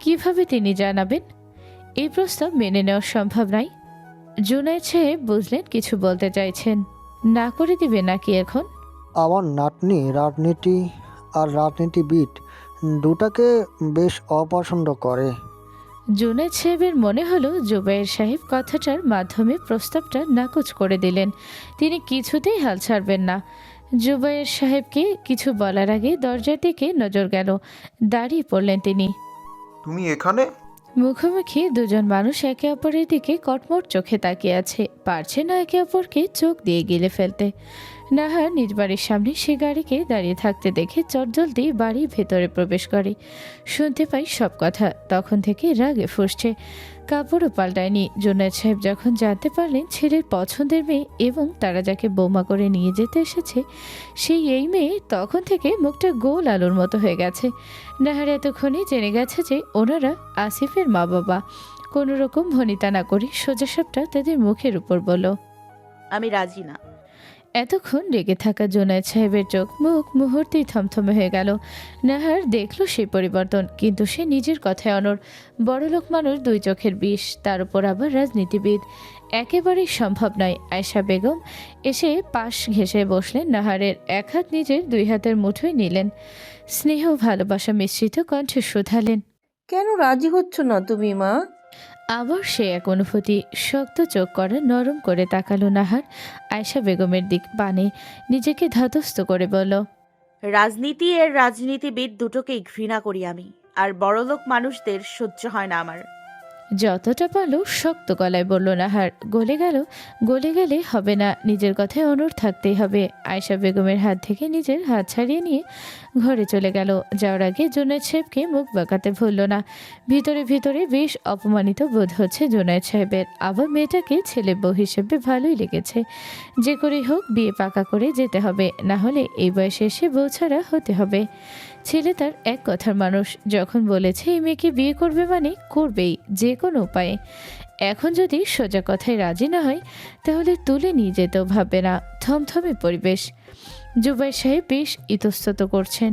কিভাবে তিনি জানাবেন? এই প্রস্তাব মেনে নেওয়া সম্ভব নয়। জুনায়েদ সাহেব বুঝলেন কিছু বলতে চাইছেন। না করে দিবে নাকি এখন? আমার নাতনি রাজনীতি আর রাজনীতিবিদ দুটাকে বেশ অপছন্দ করে। জুনায়েদ সাহেবের মনে হলো জুবাইর সাহেব কথাটার মাধ্যমে প্রস্তাবটা নাকচ করে দিলেন। তিনি কিছুতেই হাল ছাড়বেন না। জুবাইর সাহেবকে কিছু বলার আগে দরজার দিকে নজর গেল। দাঁড়িয়ে পড়লেন তিনি। তুমি এখানে? মুখোমুখি দুজন মানুষ একে অপরের দিকে কটমট চোখে তাকিয়ে আছে, পারছে না একে অপরকে চোখ দিয়ে গিলে ফেলতে। নাহার নিজ বাড়ির সামনে সে গাড়িকে দাঁড়িয়ে থাকতে দেখে চটজলদি বাড়ির ভেতরে প্রবেশ করে। শুনতে পাই সব কথা। তখন থেকে রাগে ফুঁসছে, কাপড়ও পাল্টায়নি। জুনায়েদ সাহেব যখন জানতে পারলেন ছেলের পছন্দের মেয়ে এবং তারা যাকে বৌমা করে নিয়ে যেতে এসেছে সেই এই মেয়ে, তখন থেকে মুখটা গোল আলুর মতো হয়ে গেছে। নাহার এতক্ষণে জেনে গেছে যে ওনারা আসিফের মা বাবা। কোনো রকম ভনিতা না করে সোজাসাপটা তাদের মুখের উপর বলল, আমি রাজি না। এতক্ষণ রেগে থাকা জুনায়েদ সাহেবের চোখ মুখ মুহূর্তেই থমথমে হয়ে গেল। নাহার দেখল সেই পরিবর্তন, কিন্তু সে নিজের কথায় অনড়। বড়লোক মানুষ, দুই চোখের বিষ, তার উপর আবার রাজনীতিবিদ, একেবারেই সম্ভব নয়। আয়েশা বেগম এসে পাশ ঘেঁষে বসলেন নাহারের। এক হাত নিজের দুই হাতের মুঠোয় নিলেন। স্নেহ ভালোবাসা মিশ্রিত কণ্ঠে শুধালেন, কেন রাজি হচ্ছ না তুমি মা? আবার সে এক অনুভূতি। শক্ত চোখ করা নরম করে তাকালো নাহার আয়েশা বেগমের দিক পানে। নিজেকে ধাতস্থ করে বলল, রাজনীতি এর রাজনীতিবিদ দুটোকেই ঘৃণা করি আমি, আর বড়লোক মানুষদের সহ্য হয় না আমার। যতটা পারল শক্ত গলায় বলল নাহার। গলে গেলে হবে না, নিজের কথায় অনড় থাকতেই হবে। আয়েশা বেগমের হাত থেকে নিজের হাত ছাড়িয়ে নিয়ে ঘরে চলে গেল। যাওয়ার আগে জুনায়েদ সাহেবকে মুখ বাঁকাতে ভুলল না। ভিতরে ভিতরে বেশ অপমানিত বোধ হচ্ছে জুনায়েদ সাহেবের। আবার মেয়েটাকে ছেলে বউ হিসেবে ভালোই লেগেছে। যে করেই হোক বিয়ে পাকা করে যেতে হবে, না হলে এই বয়সে এসে বউ ছাড়া হতে হবে। ছেলে তার এক কথার মানুষ। যখন বলেছে এই মেয়েকে বিয়ে করবে মানে করবেই, যে কোনো উপায়ে। এখন যদি সোজা কথায় রাজি না হয় তাহলে তুলে নিয়ে যেতেও ভাববে না। থমথমে পরিবেশ। জুবাইর সাহেব বেশ ইতস্তত করছেন।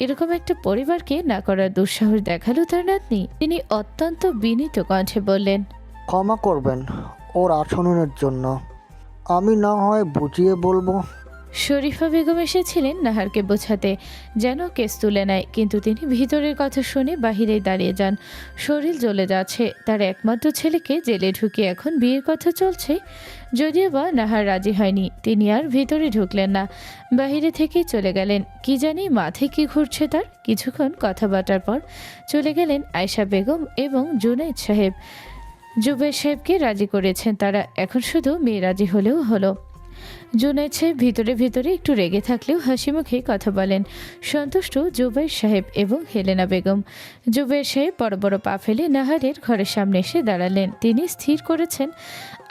এরকম একটা পরিবারকে না করার দুঃসাহস দেখালো তার নাতনি। তিনি অত্যন্ত বিনীত কণ্ঠে বললেন, ক্ষমা করবেন ওর আচরণের জন্য। আমি না হয় বুঝিয়ে বলবো। শরীফা বেগম এসেছিলেন নাহারকে বোঝাতে, যেন কেস তুলে নেয়, কিন্তু তিনি ভিতরের কথা শুনে বাহিরেই দাঁড়িয়ে যান। শরীর জ্বলে যাচ্ছে। তার একমাত্র ছেলেকে জেলে ঢুকিয়ে এখন বিয়ের কথা চলছে। যদিও বা নাহার রাজি হয়নি, তিনি আর ভিতরে ঢুকলেন না, বাহিরে থেকেই চলে গেলেন। কি জানি মাথায় কি ঘুরছে তার। কিছুক্ষণ কথাবার্তার পর চলে গেলেন আয়েশা বেগম এবং জুনায়েদ সাহেব। জুবের সাহেবকে রাজি করেছেন তারা, এখন শুধু মেয়ে রাজি হলেও হলো। জুনায়েদ সাহেব ভিতরে ভিতরে একটু রেগে থাকলেও হাসি মুখে কথা বলেন। সন্তুষ্ট জুবাইর সাহেব এবং হেলেনা বেগম। জুবাইর সাহেব বড় বড় পা ফেলে নাহারের ঘরের সামনে এসে দাঁড়ালেন। তিনি স্থির করেছেন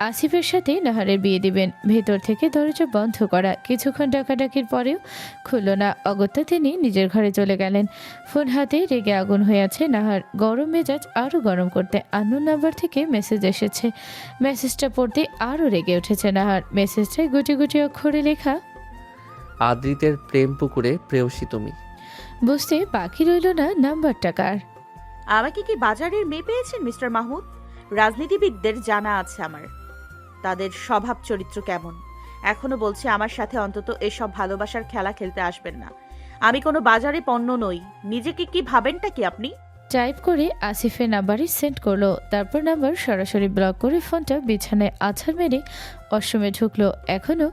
আসিফের সাথে নাহারের বিয়ে দিবেন। ভেতর থেকে দরজা বন্ধ করা। কিছুক্ষণ ডাকাডাকির পরেও খুলল না। অগত্যা তিনি নিজের ঘরে চলে গেলেন। ফোন হাতে রেগে আগুন হয়ে আছে নাহার। গরম মেজাজ আরও গরম করতে আননোন নাম্বার থেকে মেসেজ এসেছে। মেসেজটা পড়তে আরও রেগে উঠেছে নাহার। মেসেজটায় গুটি গুটি অক্ষরে লেখা, আদ্রিতের প্রেম পুকুরে প্রেয়সী তুমি। বুঝতে বাকি রইল না নাম্বারটা কার। আমাকে কি বাজারের মেয়ে পেয়েছেন মিস্টার মাহমুদ? রাজনীতিবিদদের জানা আছে আমার, তাদের স্বভাব চরিত্র কেমন। এখনো বলছে আমার সাথে অন্তত এসব ভালোবাসার খেলা খেলতে আসবেন না। আমি কোনো বাজারে পণ্য নই। নিজেকে কি ভাবেনটা কি আপনি? টাইপ করে আসিফের নাম্বারে সেন্ড করলো। তারপর নাম্বার সরাসরি ব্লক করে ফোনটা বিছানায় আছাড় মেরে অসমে ঢুকলো। এখনও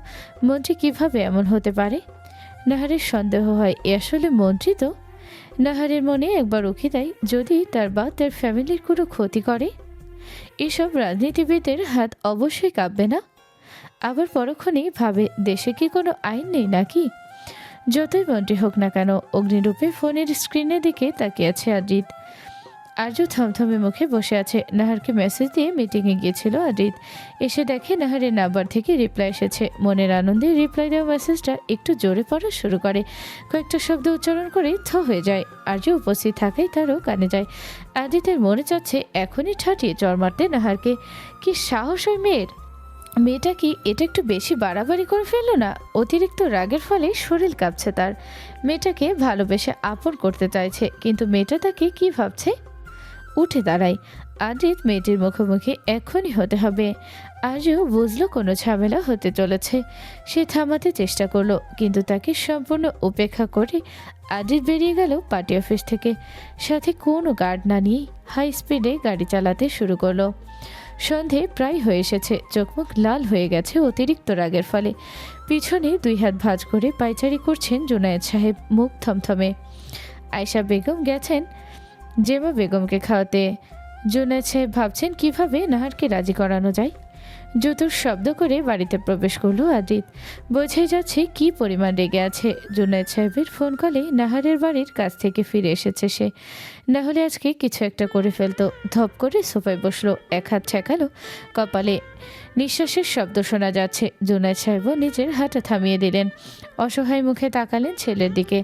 মন্ত্রী কিভাবে এমন হতে পারে? নাহারের সন্দেহ হয় এ আসলে মন্ত্রী তো। নাহারের মনে একবার উকি দেয়, যদি তার বা তার ফ্যামিলির কোনো ক্ষতি করে। এসব রাজনীতিবিদের হাত অবশ্যই কাঁপবে না। আবার পরক্ষণেই ভাবে দেশে কি কোনো আইন নেই নাকি? যতই মন্ত্রী হোক না কেন, অগ্নিরূপে ফোনের স্ক্রিনের দিকে তাকিয়ে আছে আদ্রিত। আর্য থমথমে মুখে বসে আছে। নাহারকে মেসেজ দিয়ে মিটিংয়ে গিয়েছিল আদ্রিত। এসে দেখে নাহারের নাম্বার থেকে রিপ্লাই এসেছে। মনের আনন্দে রিপ্লাই দেওয়া মেসেজটা একটু জোরে পড়া শুরু করে। কয়েকটা শব্দ উচ্চারণ করে হয়ে যায়। আর্য উপস্থিত থাকাই তারও কানে যায়। আদ্রিতের মনে চাচ্ছে এখনই ঠাটিয়ে চড় মারতে নাহারকে। কি সাহস ওই মেয়ের! মেয়েটা কি এটা একটু বেশি বাড়াবাড়ি করে ফেললো না? অতিরিক্ত রাগের ফলে শরীর কাঁপছে তার। মেয়েটাকে ভালোবেসে আপন করতে চাইছে, কিন্তু মেয়েটা তাকে কি ভাবছে? উঠে দাঁড়ায়। আদ্রিত মেয়েটির মুখোমুখি এখনই হতে হবে। আজও বুঝলো কোনো ঝামেলা হতে চলেছে। সে থামাতে চেষ্টা করলো, কিন্তু তাকে সম্পূর্ণ উপেক্ষা করে আদ্রিত বেরিয়ে গেল পার্টি অফিস থেকে। সাথে কোনো গার্ড না নিয়ে হাই স্পিডে গাড়ি চালাতে শুরু করলো। সন্ধে প্রায় হয়ে এসেছে। চোখ মুখ লাল হয়ে গেছে অতিরিক্ত রাগের ফলে। পিছনে দুই হাত ভাঁজ করে পায়চারি করছেন জুনায়েদ সাহেব, মুখ থমথমে। আয়েশা বেগম গেছেন জেমা বেগমকে খাওয়াতে। জুনায়েদ সাহেব ভাবছেন কিভাবে নাহারকে রাজি করানো যায়। জুতোর শব্দ করে বাড়িতে প্রবেশ করলো আদ্রিত। বোঝাই যাচ্ছে কি পরিমাণ রেগে আছে। জুনায়েদ সাহেবের ফোন কলে নাহারের বাড়ির কাছ থেকে ফিরে এসেছে সে। না হলে আজকে কিছু একটা করে ফেলতো। ধপ করে সোফায় বসলো, এক হাত ঠেকালো কপালে। নিঃশ্বাসের শব্দ শোনা যাচ্ছে। জুনায়েদ সাহেবও নিজের হাঁটা থামিয়ে দিলেন। অসহায় মুখে তাকালেন ছেলের দিকে।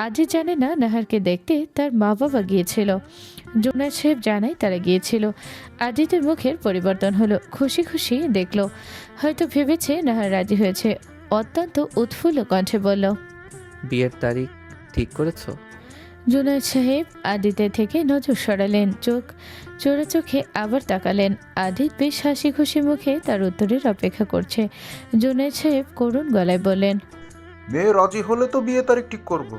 আজই জানে না নাহারকে দেখতে তার মা বাবা গিয়েছিল। জুনায়েদ সাহেব জানায় তারা গিয়েছিল। আদ্রিতের মুখের পরিবর্তন হলো। খুশি খুশি দেখলো। হয়তো ভেবেছে নাহার রাজি হয়েছে। অত্যন্ত উৎফুল্ল কণ্ঠে বলল, বিয়ের তারিখ ঠিক করেছো? জুনায়েদ সাহেব আদিতের থেকে নজর সরালেন। চোখ চোরা চোখে আবার তাকালেন। আদিত বেশ হাসি খুশি মুখে তার উত্তরের অপেক্ষা করছে। জুনায়েদ সাহেব করুণ গলায় বললেন, মেয়ে রাজি হলে তো বিয়ে তারিখ ঠিক করব।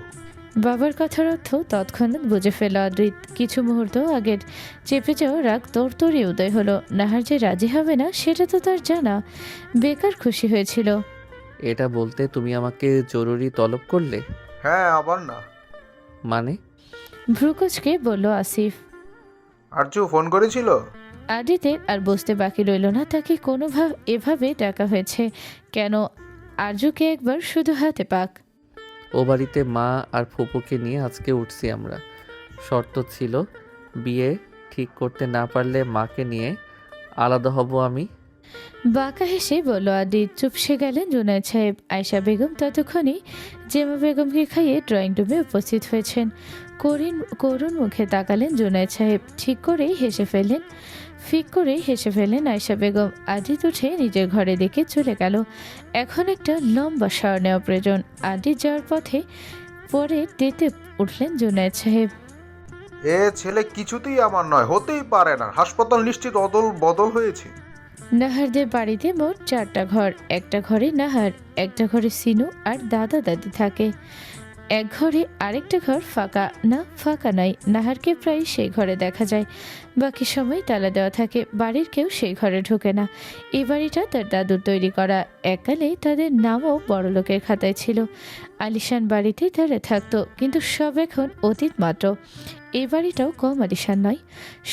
বাবার কথার অর্থ তৎক্ষণাৎ বুঝে ফেল আদ্রিত। কিছু মুহূর্ত আগের চেপে যাওয়া রাগ তরতরি উদয় হলো। নাহার যে রাজি হবে না সেটা তো তার জানা। বেকার খুশি হয়েছিল। এটা বলতে তুমি আমাকে জরুরি তলব করলে? হ্যাঁ, আবার না। মানে? ভ্রুকুচকে বলল আসিফ। আর্য ফোন করেছিল? আদিতের আর বুঝতে বাকি রইল না তাকে কোনোভাবে এভাবে ডাকা হয়েছে কেন। আর্যকে একবার শুধু হাতে পাক। ও বাড়িতে মা আর ফুপুকে নিয়ে আজকে উঠছি আমরা। শর্ত ছিল বিয়ে ঠিক করতে না পারলে মাকে নিয়ে আলাদা হব আমি। বাঁকা হেসে বলল আদিত। চুপসে গেলেন জুনায়েদ সাহেব। আয়েশা বেগম ততক্ষণে জেমা বেগমকে খাইয়ে ড্রয়িং রুমে উপস্থিত হয়েছেন। করুণ মুখে তাকালেন জুনায়েদ সাহেব। ফিক করে হেসে ফেললেন আয়েশা বেগম। আদিত উঠে নিজের ঘরে দিকে চলে গেল। এখন একটা লম্বা শাওয়ার নেওয়া প্রয়োজন। আদিত যাওয়ার পথে পরে দিতে উঠলেন জুনায়েদ সাহেব। এ ছেলে কিছুতেই আমার নয়, হতেই পারে না। হাসপাতাল নিশ্চিত অদল বদল হয়েছে। নাহারদের বাড়িতে মোট 4টা ঘর। একটা ঘরে নাহার, একটা ঘরে সিনু আর দাদা দাদি থাকে। এক ঘরে আরেকটা ঘর ফাঁকা, না ফাঁকা নাই, নাহারকে প্রায় সেই ঘরে দেখা যায়। বাকি সময় তালা দেওয়া থাকে, বাড়ির কেউ সেই ঘরে ঢোকে না। এই বাড়িটা তার দাদুর তৈরি করা। এককালে তাদের নামও বড়লোকের খাতায় ছিল। আলিশান বাড়িতে তারা থাকতো, কিন্তু সব এখন অতীত মাত্র। এই বাড়িটাও কম আলিশান নয়,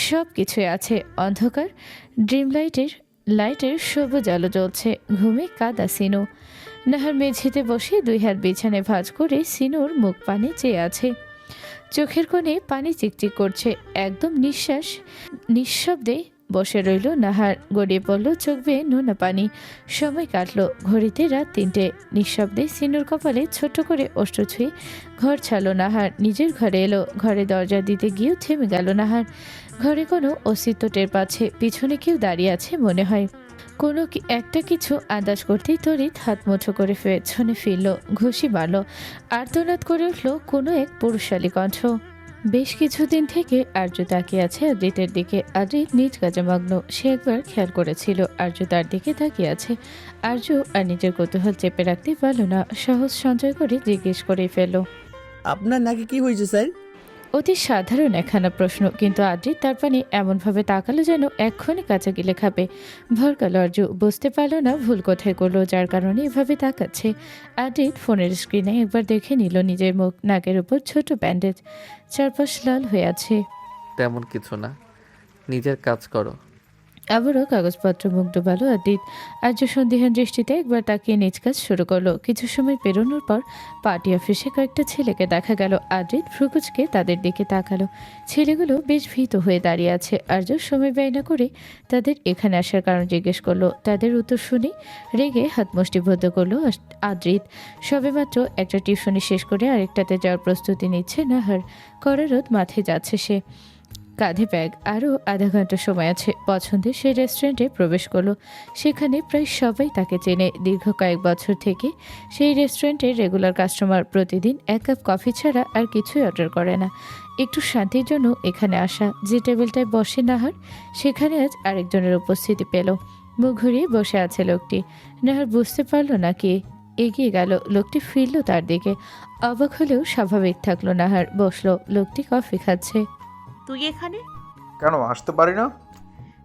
সব কিছুই আছে। অন্ধকার, ড্রিম লাইটের সবুজ আলো জ্বলছে। ঘুমে কাদা সিনু। নাহার মেঝেতে বসে 2 হাত বিছানায় ভাঁজ করে সিনুর মুখ পানে চেয়ে আছে। চোখের কোণে পানি চিকচিক করছে। একদম নিঃশব্দে বসে রইল নাহার। গড়িয়ে পড়ল চোখ বেয়ে নোনা পানি। সময় কাটলো। ঘড়িতে রাত 3টে। নিঃশব্দে সিনুর কপালে ছোট করে অশ্র ছুঁয়ে ঘর ছাড়লো নাহার। নিজের ঘরে এলো। ঘরে দরজা দিতে গিয়েও থেমে গেল নাহার। ঘরে কোনো অস্তিত্ব টের পাচ্ছে। পিছনে কেউ দাঁড়িয়ে আছে মনে হয়। কোনো একটা কিছু আন্দাজ করতেই তড়িৎ হাত মুঠো করে পেছনে ফিরল, ঘুষি মারল। আর্তনাদ করে উঠল কোনো এক পুরুষালী কণ্ঠ। বেশ কিছুদিন থেকে আর্য তাকিয়ে আছে আদ্রিতের দিকে। আদ্রিত নিজ কাজে মগ্ন। সে একবার খেয়াল করেছিল আর্য তার দিকে তাকিয়ে আছে। আর্য আর নিজের কৌতূহল চেপে রাখতে পারল না। সাহস সঞ্চয় করে জিজ্ঞেস করে ফেলল, আপনার নাকি কি হয়েছে স্যার? অতি সাধারণ একখানা প্রশ্ন, কিন্তু আদ্রিত তার পানে এমনভাবে তাকালো যেন এক্ষুনি কাঁচা গিলে খাবে। ভরকালো আর্য বুঝতে পারল না ভুল কোথায় করলো, যার কারণে এভাবে তাকাচ্ছে। আদ্রিত ফোনের স্ক্রিনে একবার দেখে নিল নিজের মুখ। নাকের উপর ছোট ব্যান্ডেজ, চারপাশ লাল হয়ে আছে। তেমন কিছু না, নিজের কাজ করো। আবারও কাগজপত্র মুখ ডোবালো আদ্রিত। আর্য সন্দিহান দৃষ্টিতে একবার তাকিয়ে নিজ কাজ শুরু করলো। কিছু সময় পেরোনোর পর পার্টি অফিসে কয়েকটা ছেলেকে দেখা গেল। আদ্রিত ভ্রুকুচকে তাদের দিকে তাকালো। ছেলেগুলো বেশ ভীত হয়ে দাঁড়িয়ে আছে। আর্য সময় ব্যয় না করে তাদের এখানে আসার কারণ জিজ্ঞেস করলো। তাদের উত্তর শুনে রেগে হাত মুষ্টিবদ্ধ করলো আদ্রিত। সবেমাত্র একটা টিউশনি শেষ করে আরেকটাতে যাওয়ার প্রস্তুতি নিচ্ছে নাহার। কড়া রোদ মাথায় যাচ্ছে সে, কাঁধে ব্যাগ। আরও আধা ঘন্টা সময় আছে। পছন্দের সেই রেস্টুরেন্টে প্রবেশ করলো। সেখানে প্রায় সবাই তাকে চেনে। দীর্ঘ কয়েক বছর থেকে সেই রেস্টুরেন্টের রেগুলার কাস্টমার। প্রতিদিন 1 কাপ কফি ছাড়া আর কিছুই অর্ডার করে না। একটু শান্তির জন্য এখানে আসা। যে টেবিলটায় বসে নাহার, সেখানে আজ আরেকজনের উপস্থিতি পেল। মুখ ঘুরিয়ে বসে আছে লোকটি। নাহার বুঝতে পারল না কে। এগিয়ে গেল। লোকটি ফিরল তার দিকে। অবাক হলেও স্বাভাবিক থাকলো নাহার। বসলো। লোকটি কফি খাচ্ছে। তুই এখানে? কেন আসতে পারি না?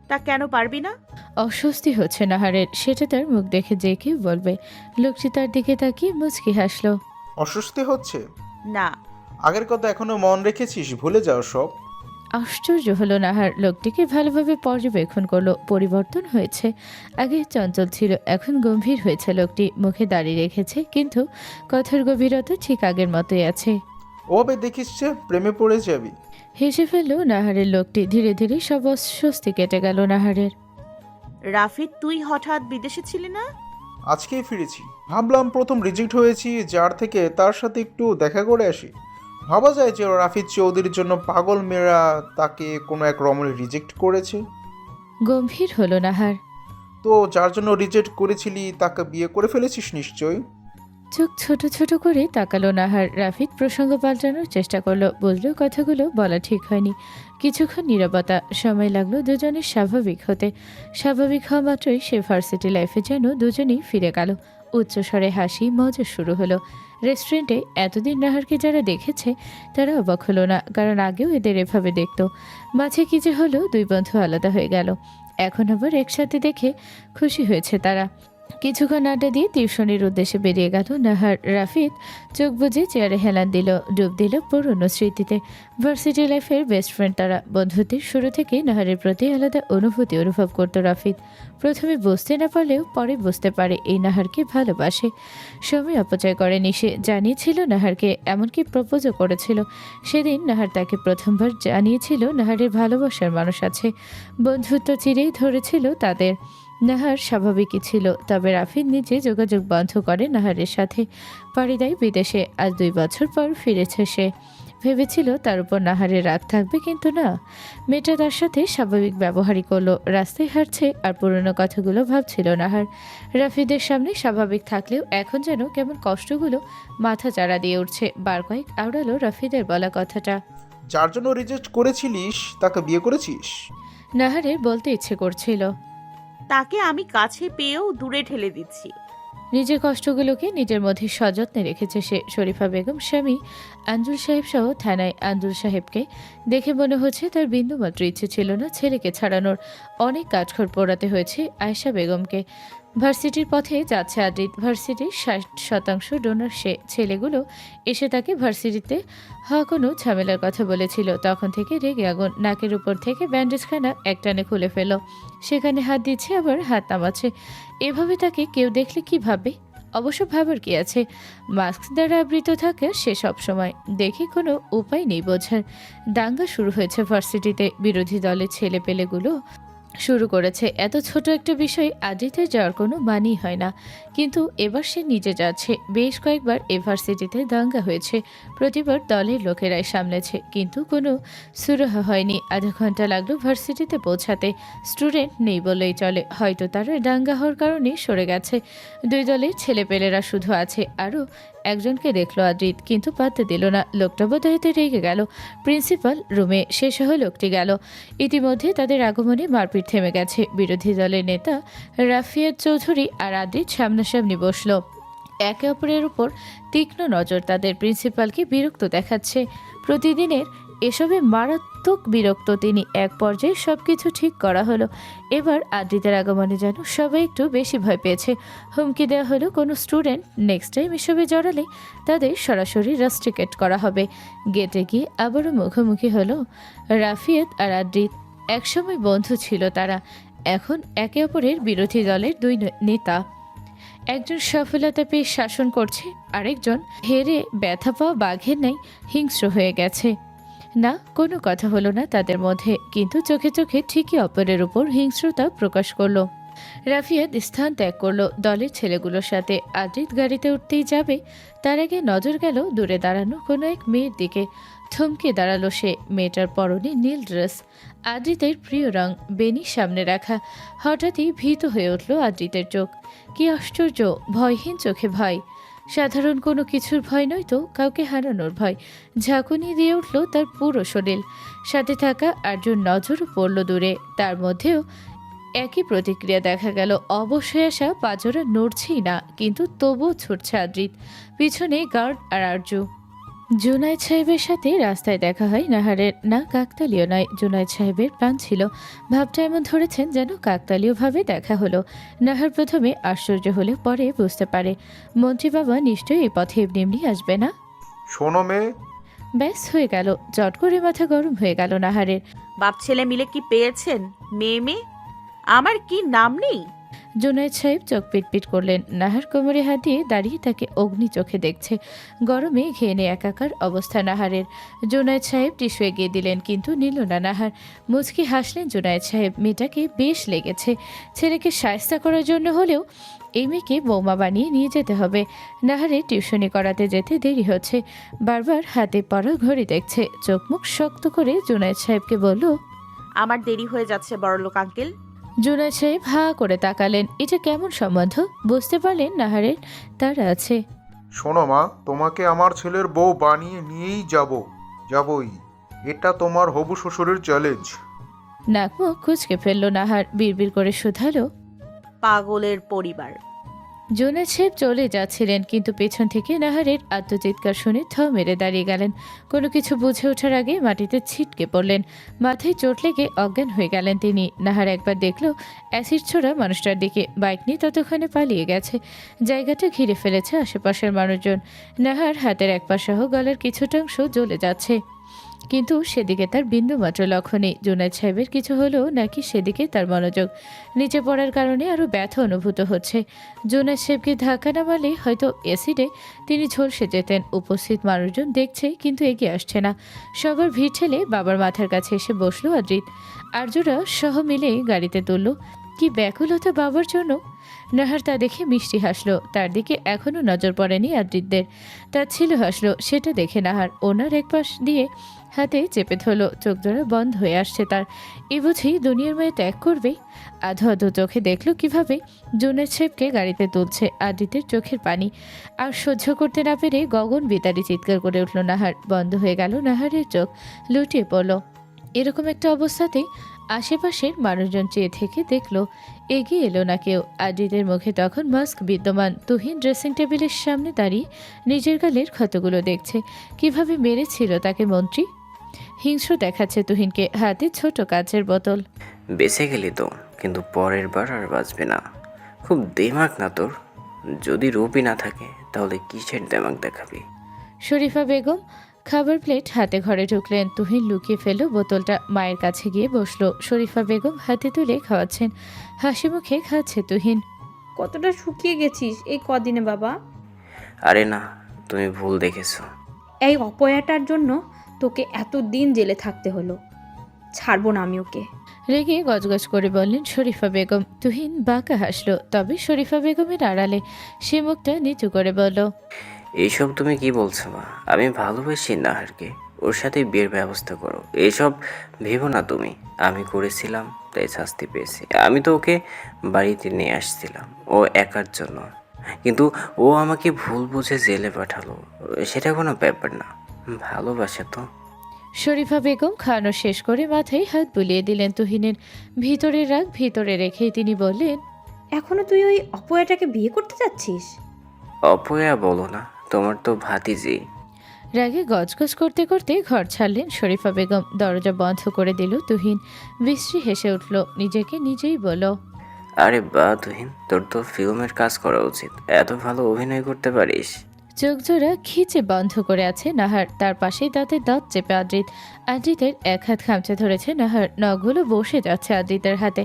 তা কেন পারবি না? অস্বস্তি হচ্ছে নাহারের। সেটা তার মুখ দেখে যে কেউ বলবে। লোকটি তার দিকে তাকিয়ে মুচকি হাসলো। অস্বস্তি হচ্ছে? না। আগের কথা এখনো মন রেখেছিস? ভুলে যাও সব। আশ্চর্য হলো নাহার। লোকটিকে ভালোভাবে পর্যবেক্ষণ করলো। পরিবর্তন হয়েছে। আগে চঞ্চল ছিল, এখন গম্ভীর হয়েছে। লোকটি মুখে দাঁড়িয়ে রেখেছে, কিন্তু কথার গভীরতা ঠিক আগের মতোই আছে। ওভাবে দেখিস যে প্রেমে পড়ে যাবি। হেসে ফেলল নাহারের। লোকটি ধীরে ধীরে সব অস্বস্তি কেটে গেল নাহারের। রাফিদ, তুই হঠাৎ বিদেশে ছিলি না? আজকেই ফিরেছি। ভাবলাম প্রথম রিজেক্ট হয়েছি যার থেকে, তার সাথে একটু দেখা করে আসি। ভাবা যায় যে রাফিদ চৌধুরীর জন্য পাগল মেয়েরা তাকে কোনো এক রমণী রিজেক্ট করেছে। গম্ভীর হলো নাহার। তো যার জন্য রিজেক্ট করেছিলি তাকে বিয়ে করে ফেলেছিস নিশ্চয়ই। চোখ ছোট ছোট করে তাকালো নাহার। রাফিদ প্রসঙ্গ পাল্টানোর চেষ্টা করলো। বুঝলো কথাগুলো বলা ঠিক হয়নি। কিছুক্ষণ নীরবতা। সময় লাগলো দুজনের স্বাভাবিক হতে। স্বাভাবিক হওয়া মাত্রই সে ভার্সিটি লাইফে যেন দুজনেই ফিরে গেল। উচ্চস্বরে হাসি মজা শুরু হলো। রেস্টুরেন্টে এতদিন নাহারকে যারা দেখেছে তারা অবাক হলো না, কারণ আগেও এদের এভাবে দেখতো। মাঝে কি যে হলো, 2 বন্ধু আলাদা হয়ে গেল। এখন আবার একসাথে দেখে খুশি হয়েছে তারা। কিছুক্ষণ আড্ডা দিয়ে টিউশনির উদ্দেশ্যে বেরিয়ে গেল নাহার। রাফিদ চোখ বুজে চেয়ারে হেলান দিল, ডুব দিল পুরনো স্মৃতিতে। ভার্সিটি লাইফের বেস্ট ফ্রেন্ড তারা। বন্ধুত্বের শুরু থেকেই নাহারের প্রতি আলাদা অনুভূতি অনুভব করত রাফিদ। প্রথমে বুঝতে না পারলেও পরে বুঝতে পারে এই নাহারকে ভালোবাসে। সময় অপচয় করেনি সে। জানিয়েছিল নাহারকে, এমনকি প্রপোজও করেছিল। সেদিন নাহার তাকে প্রথমবার জানিয়েছিল নাহারের ভালোবাসার মানুষ আছে। বন্ধুত্ব চিরেই ধরেছিল তাদের। নাহার স্বাভাবিকই ছিল, তবে রাফিদ নিজে যোগাযোগ বন্ধ করে নাহারের সাথে। পাড়ি দেয় বিদেশে। আজ 2 বছর পর ফিরেছে সে। ভেবেছিল তার উপর নাহারের রাগ থাকবে, কিন্তু না। মেয়েটা তার সাথে স্বাভাবিক ব্যবহারই করলো। রাস্তায় হাঁটছে আর পুরনো কথাগুলো ভাবছিল নাহার। রাফিদের সামনে স্বাভাবিক থাকলেও এখন যেন কেমন কষ্টগুলো মাথা চাড়া দিয়ে উঠছে। বার কয়েক আওড়ালো রাফিদের বলা কথাটা। যার জন্য রিজেক্ট করেছিলিস তাকে বিয়ে করেছিস? নাহারের বলতে ইচ্ছে করছিল। তাকে আমি কাছে পেয়েও দূরে ঠেলে দিচ্ছি। নিজের কষ্টগুলোকে নিজের মধ্যে সযত্নে রেখেছে সে। শরীফা বেগম স্বামী আঞ্জুল সাহেব সহ থানায় আঞ্জুল সাহেবকে দেখে মনে হচ্ছে তার বিন্দুমাত্র ইচ্ছে ছিল না ছেলেকে ছাড়ানোর। অনেক কাঠখড় পোড়াতে হয়েছে আয়েশা বেগমকে। ভার্সিটির পথে যাচ্ছে আদ্রিত। ভার্সিটির 60% ডোনার সে। ছেলেগুলো এসে তাকে ভার্সিটিতে কোনো ঝামেলার কথা বলেছিল। তখন থেকে রেগে আগুন। নাকের উপর থেকে ব্যান্ডেজখানা একটানে খুলে ফেল। সেখানে হাত দিচ্ছে আবার হাত নামাচ্ছে। এভাবে তাকে কেউ দেখলে কি ভাবে? অবশ্য ভাবার কি আছে, মাস্ক দ্বারা আবৃত থাকে সে সব সময়। দেখে কোনো উপায় নেই বোঝার। দাঙ্গা শুরু হয়েছে ভার্সিটিতে। বিরোধী দলের ছেলেপেলেগুলো শুরু করেছে। এত ছোট একটা বিষয় আদ্রিতের যাওয়ার কোনো মানই হয় না, কিন্তু এবার সে নিজে যাচ্ছে। বেশ কয়েকবার ইউনিভার্সিটিতে দাঙ্গা হয়েছে, প্রতিবার দলের লোকেরাই সামলেছে, কিন্তু কোনো সুরাহা হয়নি। আধা ঘন্টা লাগলো ভার্সিটিতে পৌঁছাতে। স্টুডেন্ট নেই বললেই চলে, হয়তো তারা দাঙ্গা হওয়ার কারণে সরে গেছে। দুই দলের ছেলেপেলেরা শুধু আছে। আরও একজনকে দেখলো আদ্রিত, কিন্তু পাত্তা দিল না। লোকটা বোধহয় রেগে গেল। প্রিন্সিপাল রুমে সহ লোকটি গেল। ইতিমধ্যে তাদের আগমনে মারপিট থেমে গেছে। বিরোধী দলের নেতা রাফিয়াত চৌধুরী আর আদ্রিত সামনাসামনি বসল। একে অপরের উপর তীক্ষ্ণ নজর তাদের। প্রিন্সিপালকে বিরক্ত দেখাচ্ছে। প্রতিদিনের এসবে মারাত্মক বিরক্ত তিনি। এক পর্যায়ে সবকিছু ঠিক করা হলো। এবার আদ্রিতের আগমনে যেন সবাই একটু বেশি ভয় পেয়েছে। হুমকি দেওয়া হলো কোনো স্টুডেন্ট নেক্সট টাইম এসবে জড়ালে তাদের সরাসরি রাস্ট্রিকেট করা হবে। গেটে গিয়ে আবারও মুখোমুখি হলো রাফিয়াত আর আদ্রিত। একসময় বন্ধু ছিল তারা, এখন একে অপরের বিরোধী দলের দুই নেতা। একজন সফলতা পেয়ে শাসন করছে, আরেকজন হেরে ব্যথা পাওয়া বাঘের ন্যায় হিংস্র হয়ে গেছে। না, কোনো কথা হলো না তাদের মধ্যে, কিন্তু চোখে চোখে ঠিকই অপরের উপর হিংস্রতা প্রকাশ করলো। রাফিয়াত স্থান ত্যাগ করলো দলের ছেলেগুলোর সাথে। আদ্রিত গাড়িতে উঠতেই যাবে, তার আগে নজর গেল দূরে দাঁড়ানো কোনো এক মেয়ের দিকে। থমকে দাঁড়ালো সে। মেয়েটার পরনে নীল ড্রেস, আদ্রিতের প্রিয় রং, বেনি সামনে রাখা। হঠাৎই ভীত হয়ে উঠল আদ্রিতের চোখ। কি আশ্চর্য, ভয়হীন চোখে ভয়। সাধারণ কোনো কিছুর ভয় নয় তো, কাউকে হারানোর ভয়। ঝাঁকুনি দিয়ে উঠল তার পুরো শরীর। সাথে থাকা আর্যুর নজরও পড়ল দূরে, তার মধ্যেও একই প্রতিক্রিয়া দেখা গেল। অবশ্যই আসা পাজরা নড়ছেই না, কিন্তু তবুও ছুটছে আদ্রিত। পিছনে গার্ড আর আর্য। জুনায়েদ সাহেবের সাথে রাস্তায় দেখা হয় নাহারের। না, কাকতালীয় নয়, জুনায়েদ সাহেবের প্ল্যান ছিল। ভাবটা এমন ধরেছেন যেন কাকতালীয়ভাবে দেখা হলো। নাহার প্রথমে আশ্চর্য হলে পরে বুঝতে পারে মন্ত্রী বাবা নিশ্চয়ই এই পথে এমনি আসবে না। শোনো মেয়ে, ব্যাস হয়ে গেল। চট করে মাথা গরম হয়ে গেল নাহারের। বাপ ছেলে মিলে কি পেয়েছেন? মেয়ে আমার কি নাম নেই? জুনায়েদ সাহেব চোখ পিটপিট করলেন। নাহার কোমরে হাত দিয়ে দাঁড়িয়ে তাকে অগ্নি চোখে দেখছে। গরমে ঘেনে একাকার অবস্থা নাহারের। জুনায়েদ সাহেব টিস্যু এগিয়ে দিলেন, কিন্তু নিল না নাহার। মুচকি হাসলেন জুনায়েদ সাহেব। মেয়েটাকে বেশ লেগেছে। ছেলেকে শায়েস্তা করার জন্য হলেও এই মেয়েকে বৌমা বানিয়ে নিয়ে যেতে হবে। নাহারে টিউশনি করাতে যেতে দেরি হচ্ছে। বারবার হাতে পড়া ঘড়ি দেখছে। চোখ মুখ শক্ত করে জুনায়েদ সাহেবকে বলল, আমার দেরি হয়ে যাচ্ছে বড়লোক আঙ্কেল। জুনায়েদ সাহেব হা করে তাকালেন। এটা কেমন সম্বন্ধ? বুঝতে পারলেন নাহারের তার আছে। শোনো মা, তোমাকে আমার ছেলের বউ বানিয়ে নিয়েই যাবই। এটা তোমার হবু শ্বশুরের চ্যালেঞ্জ। নাক মুখ কুঁচকে ফেলল নাহার। বিড়বিড় করে শুধালো, পাগলের পরিবার। জুনায়েদ সাহেব চলে যাচ্ছিলেন, কিন্তু পেছন থেকে নাহারের আত্মচিৎকার শুনে থ মেরে দাঁড়িয়ে গেলেন। কোনো কিছু বুঝে ওঠার আগে মাটিতে ছিটকে পড়লেন। মাথায় চোট লেগে অজ্ঞান হয়ে গেলেন তিনি। নাহার একবার দেখল অ্যাসিড ছোড়া মানুষটার দিকে। বাইক নিয়ে ততক্ষণে পালিয়ে গেছে। জায়গাটা ঘিরে ফেলেছে আশেপাশের মানুষজন। নাহার হাতের এক পা সহ গলার কিছুটা অংশ জ্বলে যাচ্ছে, কিন্তু সেদিকে তার বিন্দুমাত্র লক্ষ্য নেই। জুনায়েদ সাহেবের কিছু হলো নাকি সেদিকে তার মনোযোগ। নিচে পড়ার কারণে আরও ব্যথা অনুভূত হচ্ছে। জুনায়েদ সাহেবকে ধাক্কা না মারলে হয়তো অ্যাসিডে তিনি ঝলসে যেতেন। উপস্থিত মানুষজন দেখছে, কিন্তু এগিয়ে আসছে না। সবার ভিড় ঠেলে বাবার মাথার কাছে এসে বসলো আদ্রিত। আর্যরা সহ মিলে গাড়িতে তুলল। কি ব্যাকুলতা বাবার জন্য! নাহার তা দেখে মিষ্টি হাসলো। তার দিকে এখনও নজর পড়েনি আদ্রিতদের। তার ছিল হাসলো, সেটা দেখে নাহার ওনার এক পাশ দিয়ে হাতে চেপে ধরলো। চোখ জোড়া বন্ধ হয়ে আসছে তার। এ বুঝি দুনিয়ার মায়ে ত্যাগ করবে। আধো আধো চোখে দেখলো কিভাবে জুনায়েদ সাহেবকে গাড়িতে তুলছে। আদ্রিতের চোখের পানি আর সহ্য করতে না পেরে গগন বিতাড়ি চিৎকার করে উঠল নাহার। বন্ধ হয়ে গেল নাহারের চোখ, লুটিয়ে পড়ল। এরকম একটা অবস্থাতেই আশেপাশের মানুষজন চেয়ে থেকে দেখলো এগিয়ে এলো না কেউ। আদ্রিতের মুখে তখন মাস্ক বিদ্যমান। তুহিন ড্রেসিং টেবিলের সামনে দাঁড়িয়ে নিজের গালের ক্ষতগুলো দেখছে। কিভাবে মেরেছিল তাকে মন্ত্রী। হিংস্র দেখাচ্ছে তুহিনকে, হাতে ছোট কাচের বোতল। বেঁচে গেলি তো, কিন্তু পরের বার আর বাঁচবে না। খুব দেমাগ না তোর? যদি রূপই না থাকে তাহলে কিসের দেমাগ দেখাবি? শরীফা বেগম খাবার প্লেট হাতে ঘরে ঢুকলেন। তুহিন লুকিয়ে ফেলল বোতলটা, মায়ের কাছে গিয়ে বসলো। শরীফা বেগম হাতে তুলে খাওয়াচ্ছেন, হাসি মুখে খাচ্ছে তুহিন। কতটা শুকিয়ে গেছিস এই কদিনে বাবা? আরে না, তুমি ভুল দেখেছো। এই অপয়াটার জন্য তোকে এত দিন জেলে থাকতে হলো। ছাড়বো না আমি ওকে। রেগে গজগজ করে বললেন শরীফা বেগম। তুহিন বাঁকা হাসলো, তবে শরীফা বেগমের আড়ালে সে মুখটা নিচু করে বলল, এইসব তুমি কি বলছো মা? আমি ভালোবাসি নাহারকে, ওর সাথে বিয়ের ব্যবস্থা করো। এইসব ভেবো না তুমি। আমি করেছিলাম তাই শাস্তি পেয়েছি। আমি তো ওকে বাড়িতে নিয়ে আসছিলাম ও একার জন্য, কিন্তু ও আমাকে ভুল বুঝে জেলে পাঠালো। সেটা কোনো ব্যাপার না, ভালোবাসা তো। শরীফা বেগম খাওয়ানো শেষ করে মাথায় হাত বুলিয়ে দিলেন তুহিনের। ভিতরের রাগ ভিতরে রেখেই তিনি বললেন, এখনো তুই ওই অপয়াটাকে বিয়ে করতে যাচ্ছিস? অপয়া বলো না, তোমার তো ভাতিজি। রাগে গজগজ করতে করতে ঘর ছাড়লেন শরীফা বেগম। দরজা বন্ধ করে দিল তুহিন। বিশ্রী হেসে উঠল, নিজেকে নিজেই বলল, আরে বা তুহিন, তোর তো ফিল্মের কাজ করা উচিত, এত ভালো অভিনয় করতে পারিস। চোখ জোড়া খিচে বন্ধ করে আছে নাহার, তার পাশেই দাঁতে দাঁত চেপে আদ্রিত। আদ্রিতের এক হাত খামচে ধরেছে নাহার, নখগুলো বসে যাচ্ছে আদ্রিতের হাতে।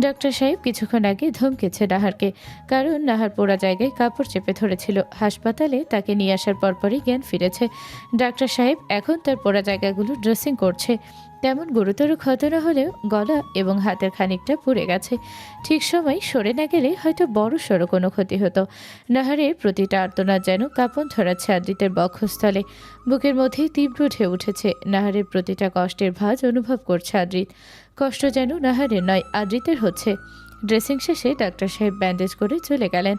ডক্টর সাহেব কিছুক্ষণ আগে ধমকেছে নাহারকে, কারণ নাহার পোড়া জায়গায় কাপড় চেপে ধরেছিল। হাসপাতালে তাকে নিয়ে আসার পরপরই জ্ঞান ফিরেছে। ডাক্তার সাহেব এখন তার পোড়া জায়গাগুলো ড্রেসিং করছে। তেমন গুরুতর ক্ষত না হলেও গলা এবং হাতের খানিকটা পুড়ে গেছে। ঠিক সময় সরে না গেলে হয়তো বড় সড়ো কোনো ক্ষতি হতো। নাহারের প্রতিটা আর্তনাদ যেন কাঁপন ধরাচ্ছে আদ্রিতের বক্ষস্থলে। বুকের মধ্যে তীব্র ঢেউ উঠেছে। নাহারের প্রতিটা কষ্টের ভাঁজ অনুভব করছে আদ্রিত। কষ্ট যেন নাহারের নয়, আদ্রিতের হচ্ছে। ড্রেসিং শেষে ডাক্তার সাহেব ব্যান্ডেজ করে চলে গেলেন।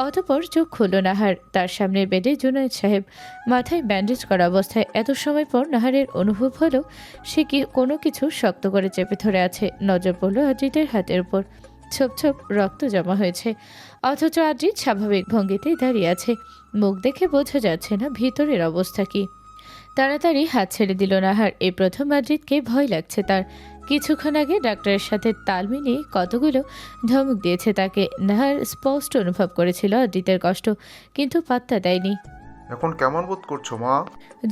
অতঃপর চোখ খুলল নাহার। তার সামনের বেডে জুনায়েদ সাহেব মাথায় ব্যান্ডেজ করা অবস্থায়। এত সময় পর নাহারের অনুভব হলো সে কি কোনো কিছু শক্ত করে চেপে ধরে আছে। নজর পড়ল আদ্রিতের হাতের উপর, ছোপ ছোপ রক্ত জমা হয়েছে, অথচ আদ্রিত স্বাভাবিক ভঙ্গিতেই দাঁড়িয়ে আছে। মুখ দেখে বোঝা যাচ্ছে না ভিতরের অবস্থা কি। তাড়াতাড়ি হাত ছেড়ে দিল নাহার। এই প্রথম আদ্রিতকে ভয় লাগছে তার। কিছুক্ষণ আগে ডাক্তারের সাথে তাল মিলিয়ে কতগুলো ধমক দিয়েছে তাকে। নাহার স্পষ্ট অনুভব করেছিল আদ্রিতের কষ্ট, কিন্তু পাত্তা দেয়নি। এখন কেমন বোধ করছো মা?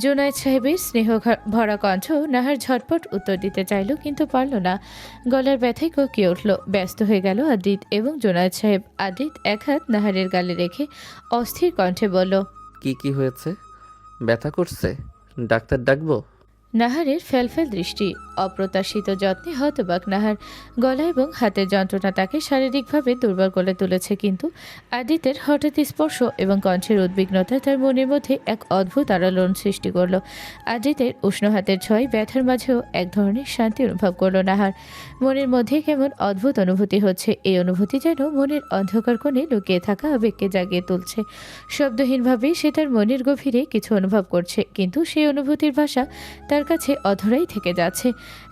জুনায়েদ সাহেবের স্নেহ ভরা কণ্ঠ। নাহার ঝটপট উত্তর দিতে চাইল, কিন্তু পারল না। গলার ব্যথায় কোকিয়ে উঠল। ব্যস্ত হয়ে গেল আদ্রিত এবং জুনায়েদ সাহেব। আদ্রিত এক হাত নাহারের গালে রেখে অস্থির কণ্ঠে বলল, কি হয়েছে? ব্যথা করছে? ডাক্তার ডাকবো? নাহারের ফেলফেল দৃষ্টি। অপ্রত্যাশিত যত্নে হতবাক নাহার। গলা এবং হাতের যন্ত্রণা তাকে শারীরিকভাবে দুর্বল করে তুলেছে, কিন্তু আদিতের হঠাৎ স্পর্শ এবং কণ্ঠের উদ্বিগ্নতা তার মনের মধ্যে এক অদ্ভুত আলোড়ন সৃষ্টি করল। আদিতের উষ্ণ হাতের ছোঁয়ায় ব্যথার মাঝেও এক ধরনের শান্তি অনুভব করল নাহার। মনের মধ্যে কেমন অদ্ভুত অনুভূতি হচ্ছে। এই অনুভূতি যেন মনের অন্ধকার কোণে লুকিয়ে থাকা আবেগকে জাগিয়ে তুলছে। শব্দহীনভাবে সে তার মনের গভীরে কিছু অনুভব করছে, কিন্তু সেই অনুভূতির ভাষা তার কাছে অধরাই থেকে যাচ্ছে।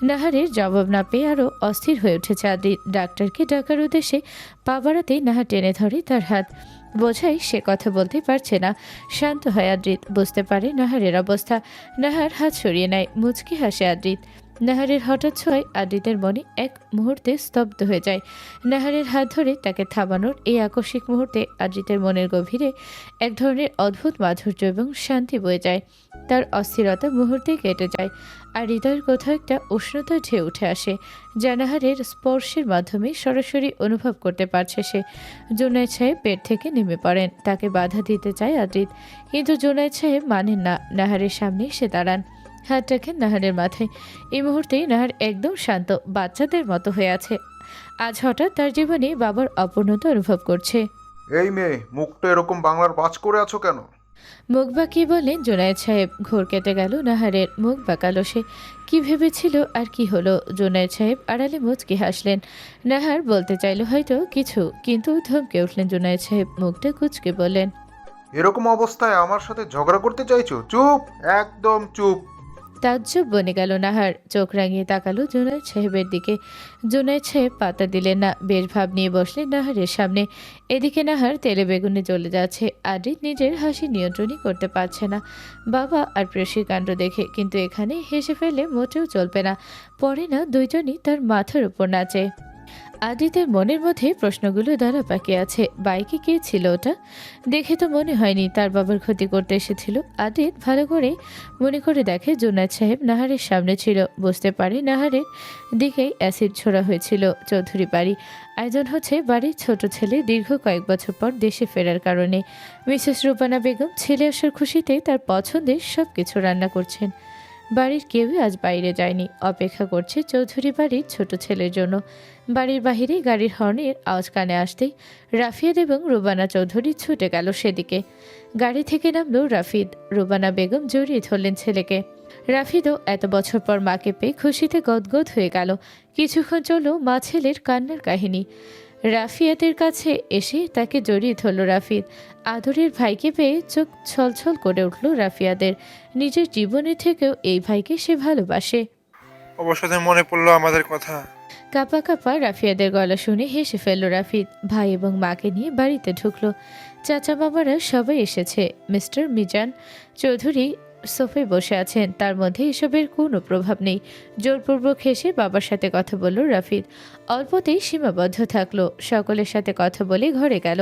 নাহারের জবাব না পেয়ে আরও অস্থির হয়ে উঠেছে আদ্রিত। ডাক্তারকে ডাকার উদ্দেশ্যে পা বাড়াতেই নাহার টেনে ধরে তার হাত। বোঝাই সে কথা বলতে পারছে না। শান্ত হয় আদ্রিত, বুঝতে পারে নাহারের অবস্থা। নাহার হাত সরিয়ে নেয়, মুচকি হাসে আদ্রিত। নাহারের হঠাৎ ছোঁয়ায় আদ্রিতের মনে এক মুহূর্তে স্তব্ধ হয়ে যায়। নাহারের হাত ধরে তাকে থামানোর এই আকস্মিক মুহূর্তে আদ্রিতের মনের গভীরে এক ধরনের অদ্ভুত মাধুর্য এবং শান্তি বয়ে যায়। তার অস্থিরতা মুহূর্তে কেটে যায়, আর হৃদয়ের কোথাও একটা উষ্ণতা ঢেউ উঠে আসে, যা নাহারের স্পর্শের মাধ্যমে সরাসরি অনুভব করতে পারছে সে। জুনায়েদ সাহেব বেড থেকে নেমে পড়েন। তাকে বাধা দিতে চায় আদ্রিত, কিন্তু জুনায়েদ সাহেব মানেন না। নাহারের সামনে সে দাঁড়ান, হাত রাখেন নাহারের মাথায়। এই মুহূর্তেই নাহার একদম শান্ত, বাচ্চাদের মতো হয়ে আছে। আজ হঠাৎ তার জীবনে বাবার অপূর্ণতা অনুভব করছে। এই মেয়ে, মুখটা এরকম বাংলার পাঁচ করে আছো কেন? মুখ বাঁকিয়ে বললেন জুনায়েদ সাহেব। ঘোর কেটে গেল নাহারের, মুখ বাঁকালো সে। কি ভেবেছিল আর কি হলো? জুনায়েদ সাহেব আড়ালে মুচকি হাসলেন। নাহার বলতে চাইল হয়তো কিছু, কিন্তু ধমকে উঠলেন জুনায়েদ সাহেব। মুখটা কুঁচকে বললেন, এরকম অবস্থায় আমার সাথে ঝগড়া করতে চাইছো? চুপ, একদম চুপ। তাজ্জব বনে গেল নাহার। চোখ রাঙিয়ে তাকালো জুনায়েদ সাহেবের দিকে। জুনায়েদ সাহেব পাতা দিলেন না, বেশ ভাব নিয়ে বসলেন নাহারের সামনে। এদিকে নাহার তেলে বেগুনে জ্বলে যাচ্ছে। আদ্রিত নিজের হাসি নিয়ন্ত্রণই করতে পারছে না বাবা আর প্রেয়সীর কাণ্ড দেখে, কিন্তু এখানে হেসে ফেলে মোটেও চলবে না। পরে না দুইজনই তার মাথার উপর নাচে। আদিতের মনের মধ্যে প্রশ্নগুলো দাঁড়া পাকিয়ে আছে। বাইকে কে ছিল ওটা? দেখে তো মনে হয়নি তার বাবার ক্ষতি করতে এসেছিল। আদিত ভালো করে মনে করে দেখে জুনায়েদ সাহেব নাহারের সামনে ছিল। বুঝতে পারে নাহারের দিকেই অ্যাসিড ছোড়া হয়েছিল। চৌধুরী বাড়ি আয়োজন হচ্ছে বাড়ির ছোট ছেলে দীর্ঘ কয়েক বছর পর দেশে ফেরার কারণে। মিসেস রূপানা বেগম ছেলে আসার খুশিতে তার পছন্দের সব কিছু রান্না করছেন। বাড়ির কেউই আজ বাইরে যায়নি, অপেক্ষা করছে চৌধুরী বাড়ির ছোট ছেলের জন্য। বাড়ির বাহিরে গাড়ির হর্নের আওয়াজ কানে আসতেই রাফিয়াদ এবং রুবানা চৌধুরী ছুটে গেল সেদিকে। গাড়ি থেকে নামলো রাফিদ। রুবানা বেগম জড়িয়ে ধরলেন ছেলেকে। রাফিদও এত বছর পর মাকে পেয়ে খুশিতে গদগদ হয়ে গেল। কিছুক্ষণ চলল মা ছেলের কান্নার কাহিনী। রাফিয়াদের কাছে এসে তাকে জড়িয়ে ধরল রাফিদ। আদরের ভাইকে পেয়ে চোখ ছলছল করে উঠল রাফিয়াদের। নিজের জীবনের থেকেও এই ভাইকে সে ভালোবাসে। অবশ্যই মনে পড়লো আমাদের কথা। কাপা কাপা রাফিয়াদের গলা শুনে হেসে ফেলল রাফিদ। ভাই এবং মাকে নিয়ে বাড়িতে ঢুকলো। চাচা মামারা সবাই এসেছে। মিস্টার মিজান চৌধুরী সোফায় বসে আছেন, তার মধ্যে এসবের কোনো প্রভাব নেই। জোরপূর্বক হেসে বাবার সাথে কথা বলল রাফিদ। অল্পতেই সীমাবদ্ধ থাকলো। সকলের সাথে কথা বলে ঘরে গেল।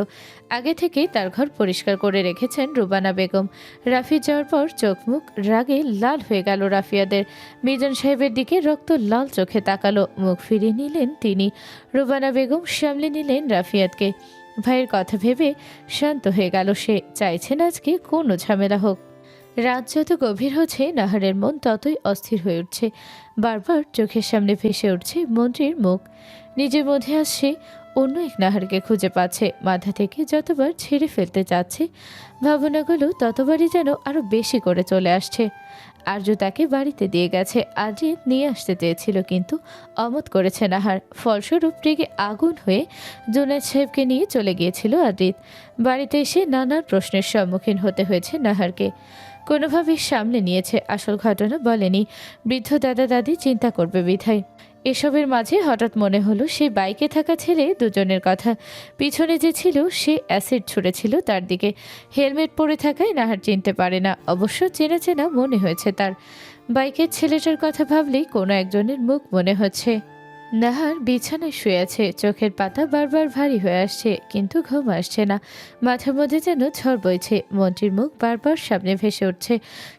আগে থেকেই তার ঘর পরিষ্কার করে রেখেছেন রুবানা বেগম। রাফিদ যাওয়ার পর চোখ মুখ রাগে লাল হয়ে গেল রাফিয়াদের। মিজান সাহেবের দিকে রক্ত লাল চোখে তাকালো। মুখ ফিরিয়ে নিলেন তিনি। রুবানা বেগম সামলে নিলেন রাফিয়াদকে। ভাইয়ের কথা ভেবে শান্ত হয়ে গেল সে। চাইছেন আজকে কোনো ঝামেলা হোক। রাত যত গভীর হচ্ছে নাহারের মন ততই অস্থির হয়ে উঠছে। বারবার চোখের সামনে ভেসে উঠছে মন্ত্রীর মুখ। নিজের মধ্যে আসছে অন্য এক নাহারকে খুঁজে পাচ্ছে। মাথা থেকে যতবার ছেড়ে ফেলতে চাচ্ছে ভাবনাগুলো ততবারই যেন আরো বেশি করে চলে আসছে। আর্য তাকে বাড়িতে দিয়ে গেছে। আদ্রিত নিয়ে আসতে চেয়েছিল কিন্তু অমত করেছে নাহার। ফলস্বরূপ রেগে আগুন হয়ে জুনায়েদ সাহেবকে নিয়ে চলে গিয়েছিল আদ্রিত। বাড়িতে এসে নানান প্রশ্নের সম্মুখীন হতে হয়েছে নাহারকে। কোনোভাবেই সামলে নিয়েছে, আসল ঘটনা বলেনি। বৃদ্ধ দাদা দাদি চিন্তা করবে বিধায়। এসবের মাঝে হঠাৎ মনে হলো সেই বাইকে থাকা ছেলে দুজনের কথা। পিছনে যে ছিল সে অ্যাসিড ছুঁড়েছিল তার দিকে। হেলমেট পরে থাকায় নাহার চিনতে পারে না, অবশ্য চেনা চেনা মনে হয়েছে তার। বাইকের ছেলেটার কথা ভাবলেই কোনো একজনের মুখ মনে হচ্ছে। নাহার বিছানায় শুয়ে আছে। চোখের পাতা বারবার ভারী হয়ে আসছে, কিন্তু ঘুম আসছে না। মাথার মধ্যে যেন ঝড় বইছে। মন্ত্রীর মুখ বারবার সামনে ভেসে উঠছে,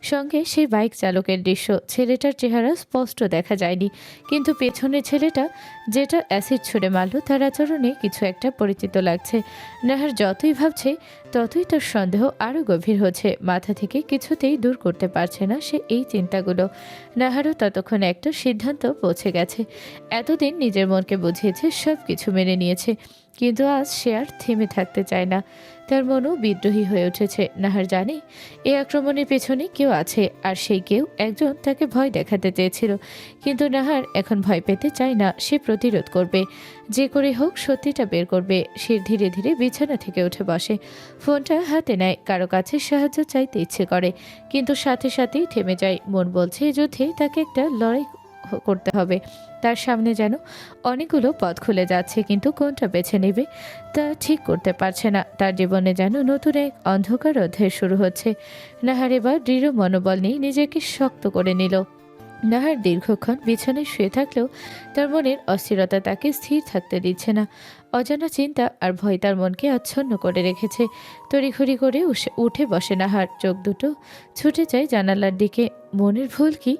সঙ্গে সেই বাইক চালকের দৃশ্য। ছেলেটার চেহারা স্পষ্ট দেখা যায়নি, কিন্তু পেছনের ছেলেটা যেটা অ্যাসিড ছুঁড়ে মারল তার আচরণে কিছু একটা পরিচিত লাগছে। নাহার যতই ভাবছে ততই তার সন্দেহ আরও গভীর হচ্ছে। মাথা থেকে কিছুতেই দূর করতে পারছে না সে এই চিন্তাগুলো। নাহারও ততক্ষণ একটা সিদ্ধান্ত পৌঁছে গেছে। এতদিন নিজের মনকে বুঝিয়েছে, সব কিছু মেনে নিয়েছে, কিন্তু আজ সে আর থেমে থাকতে চায় না। তার মনও বিদ্রোহী হয়ে উঠেছে। নাহার জানে এই আক্রমণের পেছনে কেউ আছে, আর সেই কেউ একজন তাকে ভয় দেখাতে চেয়েছিল। কিন্তু নাহার এখন ভয় পেতে চায় না। সে প্রতিরোধ করবে, যে করে হোক সত্যিটা বের করবে। সে ধীরে ধীরে বিছানা থেকে উঠে বসে। ফোনটা হাতে নেয়। কারো কাছে সাহায্য চাইতে ইচ্ছে করে, কিন্তু সাথে সাথেই থেমে যায়। মন বলছে এই যুদ্ধে তাকে একটা লড়াই করতে হবে। তার সামনে যেন অনেকগুলো পথ খুলে যাচ্ছে, কিন্তু কোনটা বেছে নেবে তা ঠিক করতে পারছে না। তার জীবনে যেন নতুন এক অন্ধকার অধ্যায় শুরু হচ্ছে। নাহার এবার দৃঢ় মনোবল নিয়ে নিজেকে শক্ত করে নিল। নাহার দীর্ঘক্ষণ বিছানায় শুয়ে থাকলেও তার মনের অস্থিরতা তাকে স্থির থাকতে দিচ্ছে না। অজানা চিন্তা আর ভয় তার মনকে আচ্ছন্ন করে রেখেছে। তড়িঘড়ি করে উঠে বসে নাহার। চোখ দুটো ছুটে যায় জানালার দিকে। মনের ভুল কি,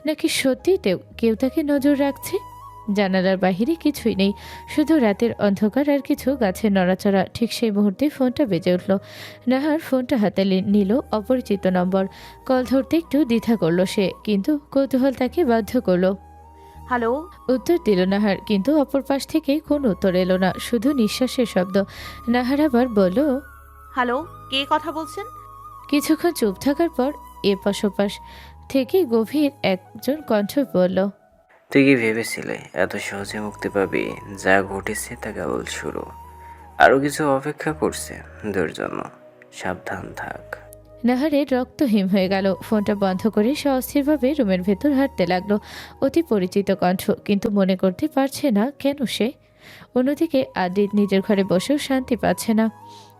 নাকি সত্যি কেউ তাকে নজর রাখছে? জানালার বাহিরে কিছুই নেই, শুধু রাতের অন্ধকার আর কিছু গাছের নড়াচড়া। ঠিক সেই মুহূর্তে ফোনটা বেজে উঠল। নাহার ফোনটা হাতে নিল। অপরিচিত নম্বর। কল ধরতে একটু দ্বিধা করলো সে, কিন্তু কৌতূহল তাকে বাধ্য করলো। হ্যালো। উত্তর দিল নাহার, কিন্তু অপর পাশ থেকে কোনো উত্তর এলো না, শুধু নিঃশ্বাসের শব্দ। নাহার আবার বলল, হ্যালো, কে কথা বলছেন? কিছুক্ষণ চুপ থাকার পর এপাশ ওপাশ থেকে গভীর একজন কণ্ঠ বলল, তুই কি ভেবেছিলে এত সহজে মুক্তি পাবি? যা ঘটেছে তা কেবল শুরু। আরও কিছু অপেক্ষা করছে তোর জন্য, সাবধান থাক। নাহারের রক্তহীন হয়ে গেল। ফোনটা বন্ধ করে সে অস্থিরভাবে রুমের ভেতর হাঁটতে লাগলো। অতি পরিচিত কণ্ঠ, কিন্তু মনে করতে পারছে না কেন সে। অন্যদিকে আদিত নিজের ঘরে বসেও শান্তি পাচ্ছে না।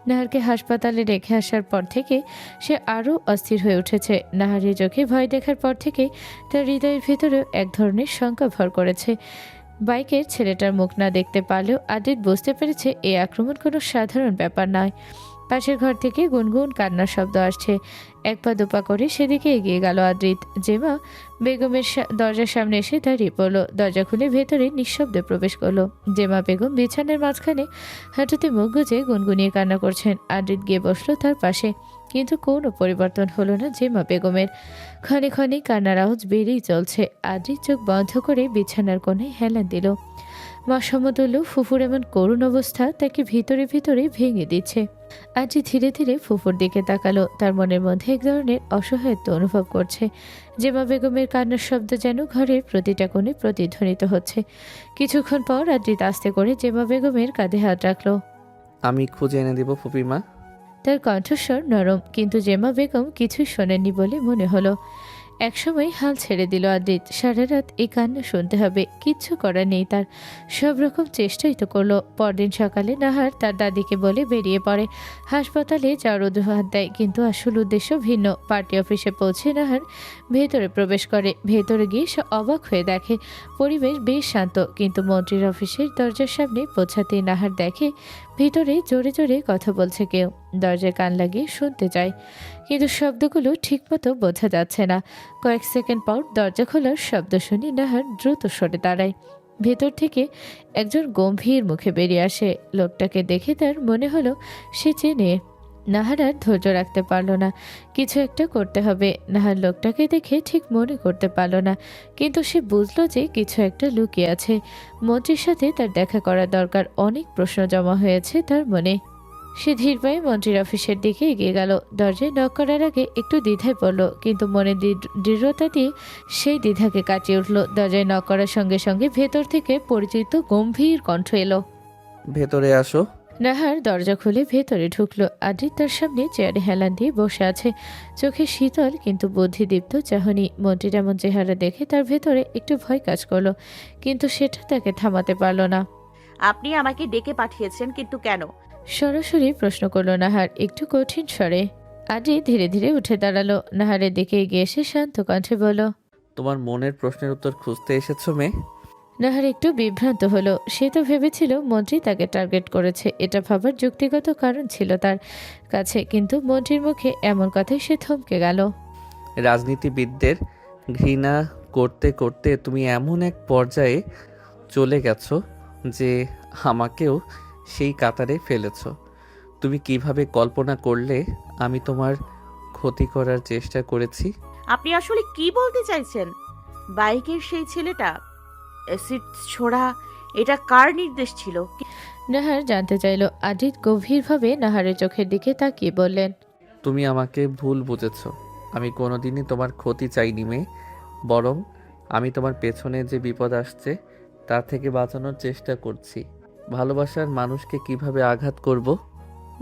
নাহারকে হাসপাতালে রেখে আসার পর থেকে সে আরও অস্থির হয়ে উঠেছে। নাহারের চোখে ভয় দেখার পর থেকে তার হৃদয়ের ভেতরেও এক ধরনের শঙ্কা ভর করেছে। বাইকের ছেলেটার মুখ না দেখতে পারলেও আদিত বুঝতে পেরেছে এই আক্রমণ কোনো সাধারণ ব্যাপার নয়। পাশের ঘর থেকে গুনগুন কান্নার শব্দ আসছে। এক পা দুপা করে সেদিকে এগিয়ে গেল আদ্রিত। জেমা বেগমের দরজার সামনে এসে দাঁড়িয়ে পড়লো। দরজা খুলে ভেতরে নিঃশব্দে প্রবেশ করলো। জেমা বেগম বিছানার মাঝখানে হাঁটুতে মুখ গুজে গুনগুনিয়ে কান্না করছেন। আদ্রিত গিয়ে বসলো তার পাশে, কিন্তু কোনো পরিবর্তন হলো না জেমা বেগমের। ক্ষণে ক্ষণে কান্নার আওয়াজ বেড়েই চলছে। আদ্রিত চোখ বন্ধ করে বিছানার কোণে হেলান দিল। মা সমতুল্য ফুফুর এমন করুণ অবস্থা তাকে ভিতরে ভিতরে ভেঙে দিচ্ছে। আদ্রিত ধীরে ধীরে ফুফুর দিকে তাকালো। তার মনের মধ্যে এক ধরনের অসহায়ত্ব অনুভব করছে। জেমা বেগমের কান্নার শব্দ যেন ঘরের প্রতিটা কোণে প্রতিধ্বনিত হচ্ছে। কিছুক্ষণ পর আদ্রিত আস্তে করে জেমা বেগমের কাঁধে হাত রাখলো। আমি খুঁজে এনে দেব ফুপিমা। তার কণ্ঠস্বর নরম, কিন্তু জেমা বেগম কিছুই শোনেননি বলে মনে হলো। একসময় হাল ছেড়ে দিল আদ্রিত। সারা রাত এই কান্না শুনতে হবে, কিচ্ছু করার নেই তার। সব রকম চেষ্টাই তো করলো। পরদিন সকালে নাহার তার দাদিকে বলে বেরিয়ে পড়ে। হাসপাতালে যাওয়ার অজুহাত দেয়, কিন্তু আসল উদ্দেশ্য ভিন্ন। পার্টি অফিসে পৌঁছে নাহার ভেতরে প্রবেশ করে। ভেতরে গিয়ে সে অবাক হয়ে দেখে পরিবেশ বেশ শান্ত, কিন্তু মন্ত্রীর অফিসের দরজার সামনে পৌঁছাতেই নাহার দেখে ভিতরে জোরে জোরে কথা বলছে কেউ। দরজায় কান লাগিয়ে শুনতে চায়, কিন্তু শব্দগুলো ঠিকমতো বোঝা যাচ্ছে না। কয়েক সেকেন্ড পর দরজা খোলার শব্দ শুনে নাহার দ্রুত সরে দাঁড়ায়। ভেতর থেকে একজন গম্ভীর মুখে বেরিয়ে আসে। লোকটাকে দেখে তার মনে হলো সে চেনে। নাহার আর ধৈর্য রাখতে পারল না, কিছু একটা করতে হবে। নাহার লোকটাকে দেখে ঠিক মনে করতে পারল না, কিন্তু সে বুঝলো যে কিছু একটা লুকিয়ে আছে। মন্ত্রীর সাথে তার দেখা করা দরকার। অনেক প্রশ্ন জমা হয়েছে তার মনে। সে ধীর পায়ে মন্ত্রীর অফিসের দিকে এগিয়ে গেল। দরজায় নক করার আগে একটু দ্বিধায় পড়ল, কিন্তু মনে দৃঢ়তা দিয়ে সেই দ্বিধাকে কাটিয়ে উঠল। দরজায় নক করার সঙ্গে সঙ্গে ভেতর থেকে পরিচিত গম্ভীর কণ্ঠ এলো। ভেতরে আসো। নাহার দরজা খুলে ভেতরে ঢুকলো। আদ্রিত তার সামনে চেয়ারে হেলান দিয়ে বসে আছে, চোখে শীতল কিন্তু বুদ্ধিদীপ্ত চাহনি। মন্ত্রীর এমন চেহারা দেখে তার ভেতরে একটু ভয় কাজ করলো, কিন্তু সেটা তাকে থামাতে পারল না। আপনি আমাকে ডেকে পাঠিয়েছেন, কিন্তু কেন? সরাসরি প্রশ্ন করলো নাহার, একটু কঠিন স্বরে। আদ্রিত ধীরে ধীরে উঠে দাঁড়ালো। নাহারের দিকে এগিয়ে এসে শান্ত কণ্ঠে বলল, তোমার মনের প্রশ্নের উত্তর খুঁজতে এসেছো মেয়ে? নাহার একটু বিভ্রান্ত হলো। সে তো ভেবেছিল মন্ত্রী তাকে টার্গেট করেছে, এটা ভাবার যুক্তিগত কারণ ছিল তার কাছে, কিন্তু মন্ত্রীর মুখে এমন কথায় সে থমকে গেল। রাজনীতিবিদদের ঘৃণা করতে করতে তুমি এমন এক পর্যায়ে চলে গেছো যে আমাকেও সেই কাতারে ফেলেছো। তুমি কিভাবে কল্পনা করলে আমি তোমার ক্ষতি করার চেষ্টা করেছি? আপনি আসলে কি বলতে চাইছেন? বাইকের সেই ছেলেটা অ্যাসিড ছোড়া, এটা কার নির্দেশ ছিল? নাহার জানতে চাইল। আদ্রিত গভীরভাবে নাহারের চোখের দিকে তাকিয়ে বললেন, তুমি আমাকে ভুল বুঝেছো। আমি কোনোদিনই তোমার ক্ষতি চাইনি মেয়ে, বরং আমি তোমার পেছনে যে বিপদ আসছে তা থেকে বাঁচানোর চেষ্টা করছি। ভালোবাসার মানুষকে কিভাবে আঘাত করব?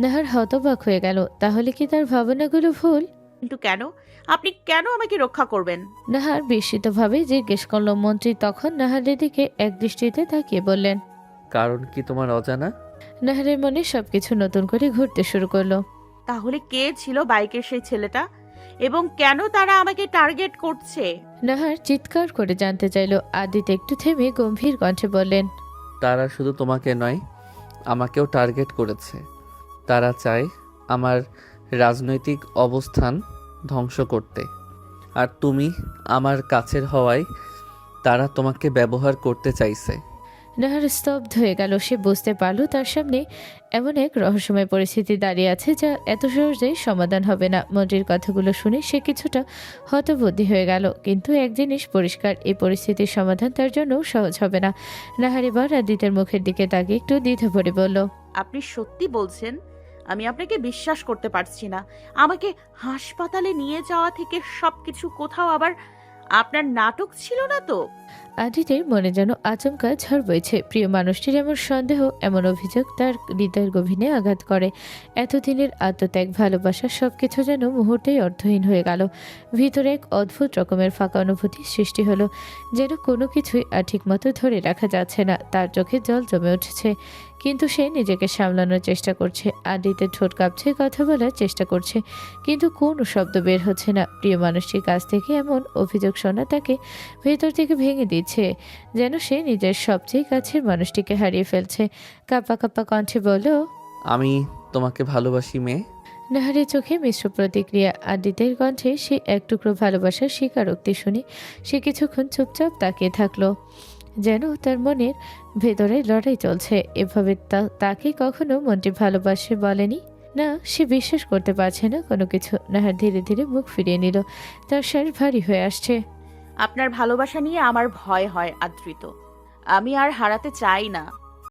নাহার হতবাক হয়ে গেল। তাহলে কি তার ভাবনাগুলো ভুল? কিন্তু কেন? আপনি কেন আমাকে রক্ষা করবেন? নাহার বিস্মিতভাবে জিজ্ঞেস করল। মন্ত্রী তখন নাহারের দিকে এক দৃষ্টিতে তাকিয়ে বললেন, কারণ কি তোমার অজানা? নাহারের মনে সবকিছু নতুন করে ঘুরতে শুরু করলো। তাহলে কে ছিল বাইকের সেই ছেলেটা, এবং কেন তারা আমাকে টার্গেট করছে? নাহার চিৎকার করে জানতে চাইল। আদিত একটু থেমে গম্ভীর কণ্ঠে বললেন, তারা শুধু তোমাকে নয়, আমাকেও টার্গেট করেছে। তারা চায় আমার রাজনৈতিক অবস্থান ধ্বংস করতে, আর তুমি আমার কাছের হওয়ায় তারা তোমাকে ব্যবহার করতে চাইছে। নাহার স্তব্ধ হয়ে গেল। সে বুঝতে পারল তার সামনে এমন এক রহস্যময় পরিস্থিতি দাঁড়িয়ে আছে যা এত সহজেই সমাধান হবে না। মন্ত্রীর কথাগুলো শুনে সে কিছুটা হতবুদ্ধি হয়ে গেল, কিন্তু এক জিনিস পরিষ্কার, এই পরিস্থিতির সমাধান তার জন্য সহজ হবে না। নাহার এবার আদিতের মুখের দিকে তাকিয়ে একটু দ্বিধা ভরে বলল, আপনি সত্যি বলছেন? আমি আপনাকে বিশ্বাস করতে পারছি না। আমাকে হাসপাতালে নিয়ে যাওয়া থেকে সবকিছু কোথাও আবার আপনার নাটক ছিল না তো? আদিতের মনে যেন আচমকা ঝড় বইছে। প্রিয় মানুষটির এমন সন্দেহ, এমন অভিযোগ তার হৃদয়ের গভীরে আঘাত করে। এতদিনের আত্মত্যাগ, ভালোবাসা সবকিছু যেন মুহূর্তেই অর্থহীন হয়ে গেল। ভিতরে এক অদ্ভুত রকমের ফাঁকা অনুভূতি সৃষ্টি হলো, যেন কোনো কিছুই আর ঠিকমতো ধরে রাখা যাচ্ছে না। তার চোখে জল জমে উঠেছে, কিন্তু সে নিজেকে সামলানোর চেষ্টা করছে। আদিতের ঠোঁট কাঁপছে, কথা বলার চেষ্টা করছে, কিন্তু কোনো শব্দ বের হচ্ছে না। প্রিয় মানুষটির কাছ থেকে এমন অভিযোগ শোনা তাকে ভেতর থেকে ভেঙে দিচ্ছে, যেন সে নিজের সবচেয়ে কাছের মানুষটিকে হারিয়ে ফেলছে। কাঁপা কাঁপা কণ্ঠে বলল, আমি তোমাকে ভালোবাসি মেয়ে। নাহারের চোখে মিশ্র প্রতিক্রিয়া। আদিতের কণ্ঠে সে এক টুকরো ভালোবাসার স্বীকারোক্তি শুনে সে কিছুক্ষণ চুপচাপ তাকিয়ে থাকলো, যেন তার মনের ভেতরে লড়াই চলছে। এভাবে তাকে কখনো মনটি ভালোবাসে বলেনি। না, সে বিশ্বাস করতে পারছে না কোনো কিছু। নাহার ধীরে ধীরে মুখ ফিরিয়ে নিল, তার শাড়ি ভারী হয়ে আসছে। আপনার ভালোবাসা নিয়ে আমার ভয় হয় আদ্রিত। আমি আর হারাতে চাই না।